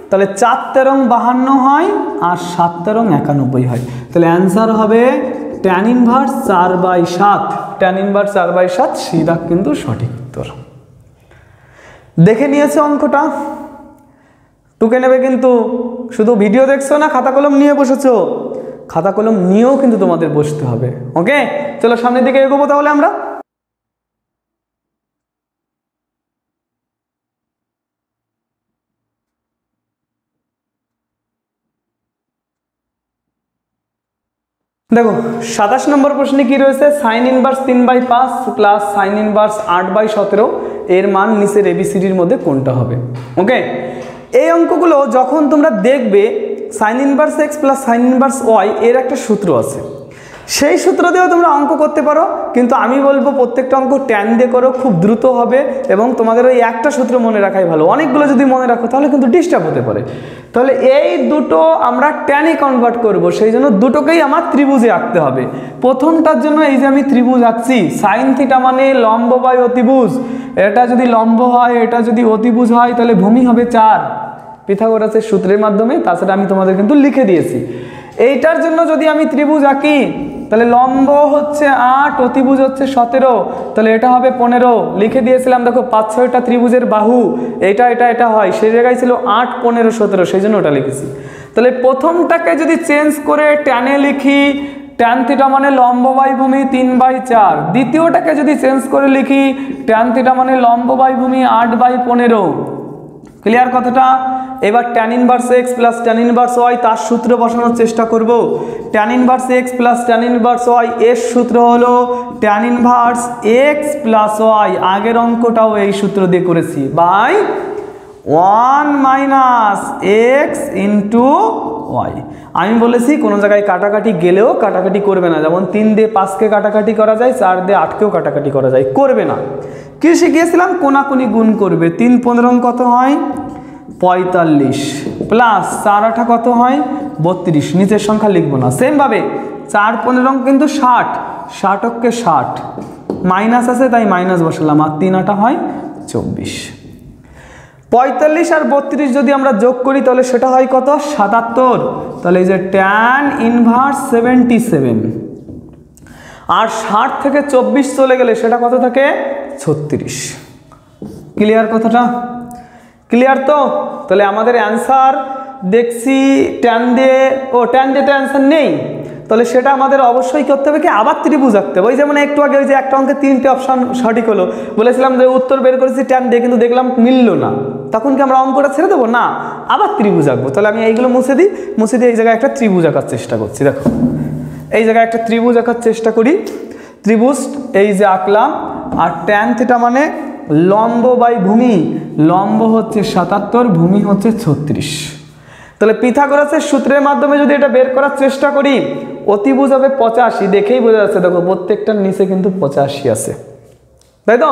তাহলে 4 13 52 হয় আর 7 13 91 হয়, তাহলে অ্যান্সার হবে tan ইনভার্স 4/7, tan ইনভার্স 4/7 সিধা কিন্তু সঠিক উত্তর। দেখে নিয়েছে অঙ্কটা, টুকে নেবে কিন্তু, শুধু ভিডিও দেখছো না, খাতা কলম নিয়ে বসেছো, খাতা কলম নিয়েও কিন্তু তোমাদের বসতে হবে। ওকে, চলো সামনের দিকে এগোবো তাহলে আমরা। দেখো 27 নম্বর প্রশ্নে কি রয়েছে, sine inverse 3/5 plus sine inverse 8/17 এর মান নিচের এবিসিডির মধ্যে কোনটা হবে। ওকে, এই অঙ্কগুলো যখন তোমরা দেখবে sine inverse x plus sine inverse y এর একটা সূত্র আছে, সেই সূত্র দিয়েও তোমরা অঙ্ক করতে পারো, কিন্তু আমি বলবো প্রত্যেকটা অঙ্ক ট্যান দিয়ে করো, খুব দ্রুত হবে এবং তোমাদের ওই একটা সূত্র মনে রাখাই ভালো। অনেকগুলো যদি মনে রাখো তাহলে কিন্তু ডিস্টার্ব হতে পারে। তাহলে এই দুটো আমরা ট্যানে কনভার্ট করব, সেই জন্য দুটোকেই আমার ত্রিভুজে আঁকতে হবে। প্রথমটার জন্য এই যে আমি ত্রিভুজ আঁকছি, সাইন থিটা মানে লম্ব বাই অতিভুজ, এটা যদি লম্ব হয় এটা যদি অতিভুজ হয় তাহলে ভূমি হবে 4 পিথাগোরাসের সূত্রের মাধ্যমে, তাছাড়া আমি তোমাদের কিন্তু লিখে দিয়েছি। এইটার জন্য যদি আমি ত্রিভুজ আঁকি তাহলে লম্ব হচ্ছে 8, অতিভুজ হচ্ছে 17, তাহলে এটা হবে 15, লিখে দিয়েছিলাম। দেখো 5-6টা ত্রিভুজের বাহু, এটা এটা এটা হয়, সেই জায়গায় ছিল 8 15 17, সেই জন্য ওটা লিখেছি। তাহলে প্রথমটাকে যদি চেঞ্জ করে ট্যানে লিখি, ট্যান থিটা মানে লম্ব বাই ভূমি 3/4, দ্বিতীয়টাকে যদি চেঞ্জ করে লিখি ট্যান থিটা মানে লম্ব বাই ভূমি 8/15, ক্লিয়ার কথাটা? এবার tan inverse x plus tan inverse y তার সূত্র বসানোর চেষ্টা করব। tan inverse x plus tan inverse y এর সূত্র হলো tan inverse x plus y, আগের অঙ্কটাও এই সূত্র দিয়ে করেছি, by 1 minus x into y. আমি বলেছি কোনো জায়গায় কাটাকাটি গেলেও কাটাকাটি করবে না, যেমন 3 দিয়ে 5কে কাটাকাটি করা যায়, 4 দিয়ে 8কেও কাটাকাটি করা যায়, করবে না। কি শিখিয়েছিলাম? কোনাকুনি গুণ করবে। 3 15 কত হয়? 45 প্লাস 4 8 কত হয়? 32। নিচের সংখ্যা লিখবো না। সেম ভাবে 4 15 কিন্তু 60, 60 কে 60 মাইনাস আছে তাই মাইনাস বসালাম, আর 3 8 হয় 24। 45 আর 32 যদি আমরা যোগ করি তাহলে সেটা হয় কত? 77। তাহলে এই যে tan ইনভার্স 77, আর 60 থেকে 24 চলে গেলে সেটা কত থাকে? 36। ক্লিয়ার কথাটা? ক্লিয়ার তো? তাহলে আমাদের অ্যান্সার দেখছি tan দিয়ে, tan দিয়ে তো অ্যান্সার নেই, তাহলে সেটা আমাদের অবশ্যই করতে হবে কি? আবার ত্রিভুজ আঁকতে হবে। ওই যেমন একটু আগে ওই যে একটা অঙ্কে 3টে অপশান সঠিক হলো, বলেছিলাম যে উত্তর বের করেছি tan দিয়ে, কিন্তু দেখলাম মিলল না, তখন কি আমরা অঙ্কটা ছেড়ে দেবো? না, আবার ত্রিভুজ আঁকবো। তাহলে আমি এইগুলো মুছে দিই, মুছে দিয়ে এই জায়গায় একটা ত্রিভুজ আঁকার চেষ্টা করছি। দেখো এই জায়গায় একটা ত্রিভুজ আঁকার চেষ্টা করি। ত্রিভুজ এই যে আঁকলাম, আর tan থিটা মানে লম্ব বাই ভূমি, লম্ব হচ্ছে 77, ভূমি হচ্ছে 36। তাহলে পিথাগোরাসের সূত্রের মাধ্যমে যদি এটা বের করার চেষ্টা করি, অতিভুজ হবে 85। দেখেই বোঝা যাচ্ছে, দেখো প্রত্যেকটার নিচে কিন্তু 85 আছে, তাই তো?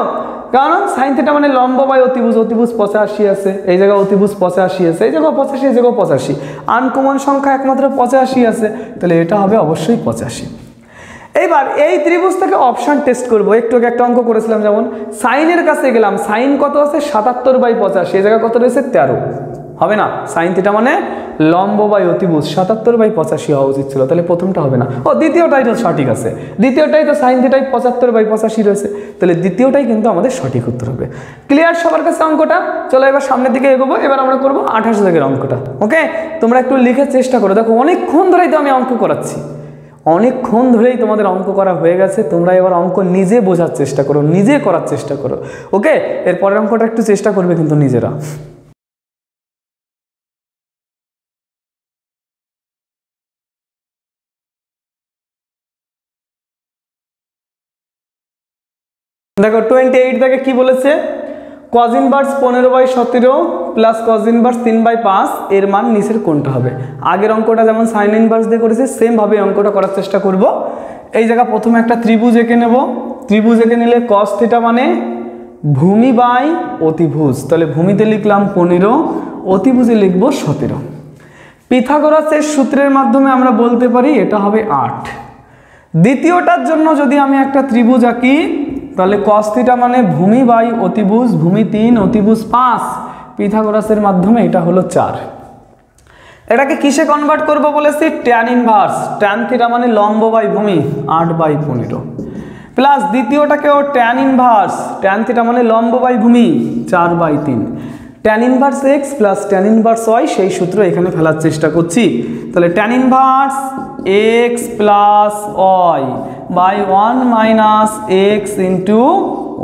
কারণ সাইন থিটা মানে লম্ব বাই অতিভুজ, অতিভুজ 85 আছে, এই জায়গায় অতিভুজ 85 আছে, এই জায়গায় 85, এই জায়গায় 85, আনকমন সংখ্যা একমাত্র 85 আছে, তাহলে এটা হবে অবশ্যই 85। এইবার এই ত্রিভুজ থেকে অপশান টেস্ট করবো। একটু আগে একটা অঙ্ক করেছিলাম, যেমন সাইনের কাছে গেলাম, সাইন কত আছে? 77/85, এই জায়গায় কত রয়েছে? 13। হবে না? সাইন থিটা মানে লম্ব বাই অতিভুজ 77/85 হওয়া উচিত ছিল, তাহলে প্রথমটা হবে না। দ্বিতীয়টাই তো সঠিক আছে, দ্বিতীয়টাই তো সাইন থিটাই 75/85 রয়েছে, তাহলে দ্বিতীয়টাই কিন্তু আমাদের সঠিক উত্তর হবে। ক্লিয়ার সবার কাছে অঙ্কটা? চলো এবার সামনের দিকে এগোবো। এবার আমরা করবো 28 দাগের অঙ্কটা। ওকে, তোমরা একটু লিখে চেষ্টা করো। দেখো অনেকক্ষণ ধরেই তো আমি অঙ্ক করাচ্ছি, অনেকক্ষণ ধরেই তোমাদের অঙ্ক করা হয়ে গেছে। তোমরা এবার অঙ্ক নিজে বোঝার চেষ্টা করো, নিজে করার চেষ্টা করো। ওকে, এর পরের অঙ্কটা একটু চেষ্টা করবে কিন্তু নিজেরা। দেখো 28 থেকে কি বলেছে? cos inverse 15/17 plus cos inverse 3/5 এর মান নিচের কোনটা হবে? আগের অঙ্কটা যেমন সাইন ইনভার্স দিয়ে করেছে, সেম ভাবে অঙ্কটা করার চেষ্টা করব। এই জায়গা প্রথমে একটা ত্রিভুজ এঁকে নেব। ত্রিভুজ এঁকে নিলে cos থিটা মানে ভূমি বাই অতিভুজ, তাহলে ভূমিতে লিখলাম 15, অতিভুজে লিখব 17। পিথাগোরাসের সূত্রের মাধ্যমে আমরা বলতে পারি এটা হবে 8। দ্বিতীয়টার জন্য যদি আমি একটা ত্রিভুজ আঁকি, তাহলে cos থিটা মানে ভূমি বাই অতিভুজ, ভূমি 3, অতিভুজ 5, পিথাগোরাসের মাধ্যমে এটা হলো 4। এটাকে কিসে কনভার্ট করব বলেছি? tan ইনভার্স, tan থিটা মানে লম্ব বাই ভূমি 8/15 প্লাস দ্বিতীয়টাকেও tan ইনভার্স, tan থিটা মানে লম্ব বাই ভূমি 4/3, tan inverse x plus tan inverse y, সেই সূত্র এখানে ফেলার চেষ্টা করছি। তাহলে tan inverse x plus y by 1 minus x into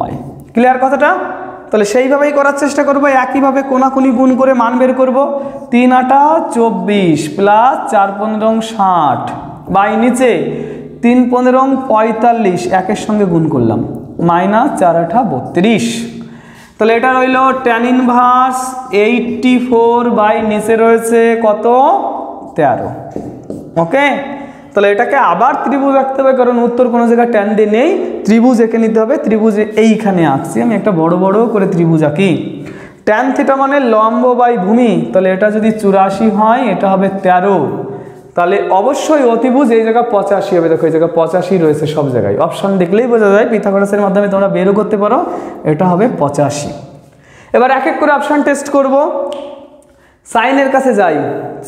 y। Clear কথাটা? তাহলে সেইভাবেই করার চেষ্টা করবো। একইভাবে কোনাকুনি গুণ করে মান বের করব। 3 8 24 প্লাস 4 15 60 বাই নিচে 3 15 45, একের সঙ্গে গুণ করলাম, মাইনাস 4 8 32। তাহলে এটা রইল tan ইনভার্স 84 বাই নিচে রয়েছে কত? 13। ওকে, তাহলে এটাকে আবার ত্রিভুজ আঁকতে হবে, কারণ উত্তর কোনো জায়গায় tan দিয়ে নেই, ত্রিভুজ এঁকে নিতে হবে। ত্রিভুজ এইখানে আঁকছি আমি, একটা বড় বড় করে ত্রিভুজ আঁকি। tan থিটা মানে লম্ব বাই ভূমি, তাহলে এটা যদি 84 হয়, এটা হবে 13, তাহলে অবশ্যই অতিভুজ এই জায়গা 85 হবে। দেখো এই জায়গা 85 রয়েছে সব জায়গায়, অপশন দেখলেই বোঝা যায়, পিথাগোরাসের মাধ্যমে তোমরা বেরও করতে পারো, এটা হবে 85। এবার এক এক করে অপশন টেস্ট করব। সাইনের কাছে যাই।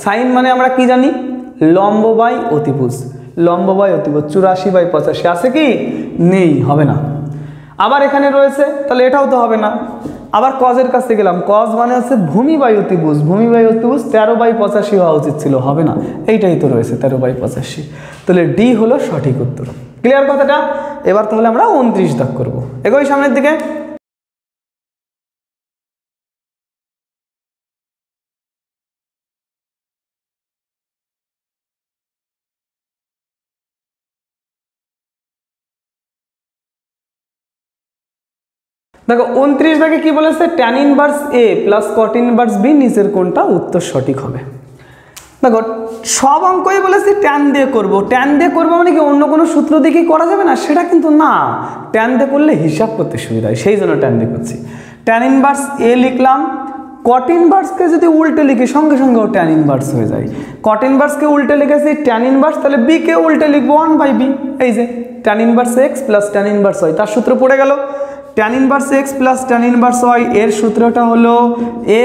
সাইন মানে আমরা কি জানি? লম্ব বাই অতিভুজ, লম্ব বাই অতিভুজ 84/85 আছে কি? নেই, হবে না। আবার এখানে রয়েছে, তাহলে এটাও তো হবে না। আবার কজের কাছে গেলাম, কজ মানে হচ্ছে ভূমি বাই অতিভুজ, ভূমি বাই অতিভুজ 13/85 হওয়া উচিত ছিল, হবে না, এইটাই তো রয়েছে 13/85, তাহলে ডি হলো সঠিক উত্তর। ক্লিয়ার কথাটা? এবার তাহলে আমরা 29 দাগ করবো। এগোই সামনের দিকে। দেখো 29 দাগে কি বলেছে? tan inverse a plus cot inverse b নিচের কোনটা উত্তর সঠিক হবে? দেখো সব অঙ্কই বলেছি ট্যান দিয়ে করব, ট্যান দিয়ে করবো মানে কি অন্য কোনো সূত্র দিয়ে কি করা যাবে না, সেটা কিন্তু না। ট্যান দিয়ে করলে হিসাব করতে সুবিধা হয়, সেই জন্য ট্যান দিয়ে করছি। ট্যান ইনভার্স এ লিখলাম, কট ইনভার্সকে যদি উল্টে লিখি সঙ্গে সঙ্গে ও ট্যান ইনভার্স হয়ে যায়। কট ইনভার্সকে উল্টে লিখেছি ট্যান ইনভার্স, তাহলে বি কে উল্টে লিখবো 1/b। এই যে tan inverse x plus tan inverse y, তার সূত্র পড়ে গেল। Tan inverse x plus tan inverse y, এর সূত্রটা হলো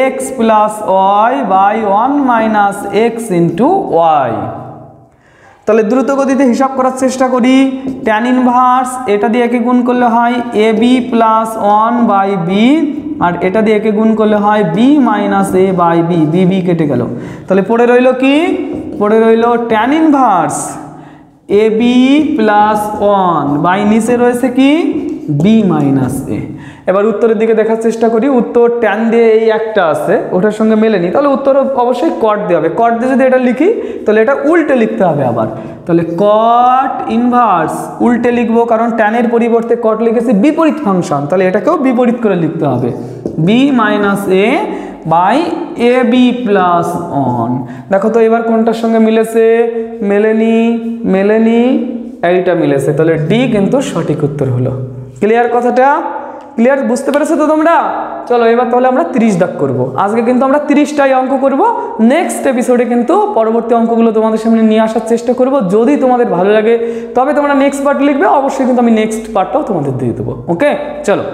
x plus y by 1 minus x into y. তাহলে দ্রুত গতিতে হিসাব করার চেষ্টা করি। ট্যান ইনভার্স এটা দিয়ে একে গুণ করলে হয় এ বি প্লাস 1/b, আর এটা দিয়ে একে গুণ করলে হয় B minus A by B, B B কেটে গেল। তাহলে পড়ে রইল কি, পড়ে রইল tan inverse A B plus 1 by নিচে রয়েছে কি বি মাইনাস এ। এবার উত্তরের দিকে দেখার চেষ্টা করি। উত্তর ট্যান দিয়ে এই একটা আছে, ওটার সঙ্গে মেলেনি, তাহলে উত্তর অবশ্যই কট দিয়ে হবে। কট দিয়ে যদি এটা লিখি তাহলে এটা উল্টে লিখতে হবে আবার। তাহলে কট ইনভার্স উল্টে লিখবো, কারণ ট্যানের পরিবর্তে কট লিখেছি বিপরীত ফাংশন, তাহলে এটাকেও বিপরীত করে লিখতে হবে B minus A by A B plus 1। দেখো তো এবার কোনটার সঙ্গে মিলেছে, মেলেনি, মেলেনি, এইটা মিলেছে, তাহলে ডি কিন্তু সঠিক উত্তর হলো। ক্লিয়ার কথাটা? ক্লিয়ার, বুঝতে পেরেছো তো তোমরা? চলো এবার তাহলে আমরা 30 দাগ করব। আজকে কিন্তু আমরা 30টাই অঙ্ক করব। নেক্সট এপিসোডে কিন্তু পরবর্তী অঙ্কগুলো তোমাদের সামনে নিয়ে আসার চেষ্টা করব। যদি তোমাদের ভালো লাগে তবে তোমরা নেক্সট পার্ট লিখবে, অবশ্যই কিন্তু আমি নেক্সট পার্টটাও তোমাদের দিয়ে দেবো। ওকে, চলো।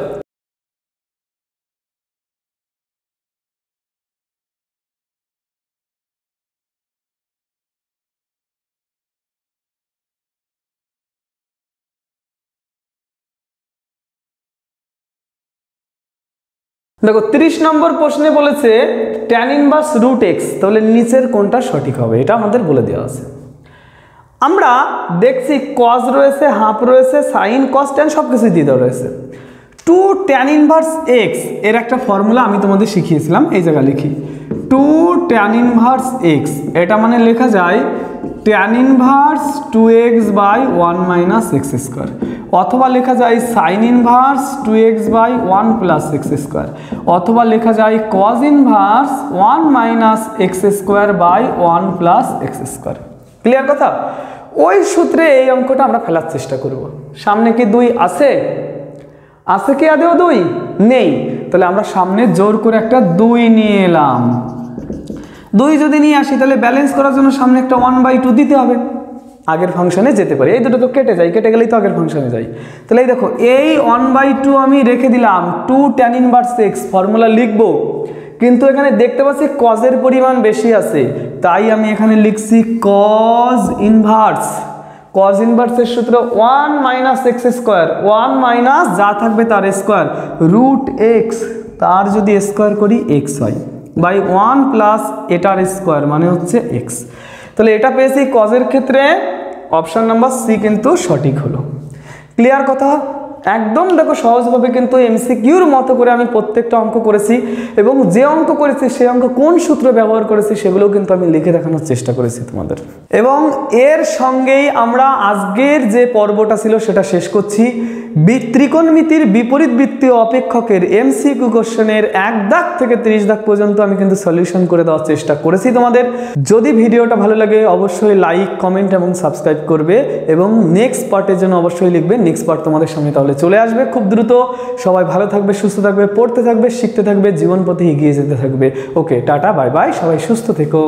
দেখো 30 নম্বর প্রশ্নে বলেছে ট্যান ইনভার্স রুট এক্স, তাহলে নিচের কোনটা সঠিক হবে এটা আমাদের বলে দেওয়া আছে। আমরা দেখছি কজ রয়েছে, হাফ রয়েছে, সাইন কস ট্যান সব কিছুই দিয়ে দেওয়া রয়েছে। টু ট্যান ইনভার্স এক্স এর একটা ফর্মুলা আমি তোমাদের শিখিয়েছিলাম, এই জায়গায় লিখি টু ট্যান ইনভার্স এক্স, এটা মানে লেখা যায় tan inverse 2x by 1 minus x square, অথবা লেখা যায় sine inverse 2x by 1 plus x square, অথবা লেখা যায় cos inverse 1 minus x square by 1 plus x square. Clear কথা? ওই সূত্রে এই অঙ্কটা আমরা ফেলার চেষ্টা করব। সামনে কি 2 আছে? আছে কি আদেও 2? নেই, তাহলে আমরা সামনে জোর করে একটা 2 নিয়ে এলাম। 2 যদি নিয়ে আসি তাহলে ব্যালেন্স করার জন্য সামনে একটা 1/2 দিতে হবে, আগের ফাংশনে যেতে পারি। এই দুটো তো কেটে যায়, কেটে গেলেই তো আগের ফাংশনে যাই। তাহলে এই দেখো এই 1/2 আমি রেখে দিলাম, 2 ট্যান ইনভার্স এক্স ফর্মুলা লিখবো, কিন্তু এখানে দেখতে পাচ্ছি কজের পরিমাণ বেশি আছে, তাই আমি এখানে লিখছি কজ ইনভার্স। কজ ইনভার্সের সূত্র 1 মাইনাস এক্স স্কোয়ার, 1 মাইনাস যা থাকবে তার স্কোয়ার, রুট এক্স, তার যদি স্কোয়ার করি এক্স হয়, বাই 1 প্লাস এটার স্কোয়ার মানে হচ্ছে এক্স। তাহলে এটা পেয়েছি কজের ক্ষেত্রে, অপশন নাম্বার সি কিন্তু সঠিক হলো। ক্লিয়ার কথা? একদম দেখো সহজভাবে কিন্তু এমসিকিউর মতো করে আমি প্রত্যেকটা অঙ্ক করেছি, এবং যে অঙ্ক করেছি সেই অঙ্ক কোন সূত্র ব্যবহার করেছি সেগুলোও কিন্তু আমি লিখে দেখানোর চেষ্টা করেছি তোমাদের। এবং এর সঙ্গেই আমরা আজকের যে পর্বটা ছিল সেটা শেষ করছি। ত্রিকোণমিতির বিপরীত বৃত্তীয় অপেক্ষকের এমসিকিউ কোশ্চেনের 1 দাগ থেকে 30 দাগ পর্যন্ত আমি কিন্তু সলিউশন করে দেওয়ার চেষ্টা করেছি তোমাদের। যদি ভিডিওটা ভালো লাগে অবশ্যই লাইক, কমেন্ট এবং সাবস্ক্রাইব করবে, এবং নেক্সট পার্টের জন্য অবশ্যই লিখবে। নেক্সট পার্ট তোমাদের সামনে তাহলে চলে আসবে খুব দ্রুত। সবাই ভালো থাকবে, সুস্থ থাকবে, পড়তে থাকবে, শিখতে থাকবে, জীবন পথে এগিয়ে যেতে থাকবে। ওকে, টাটা, বাই বাই, সবাই সুস্থ থেকো।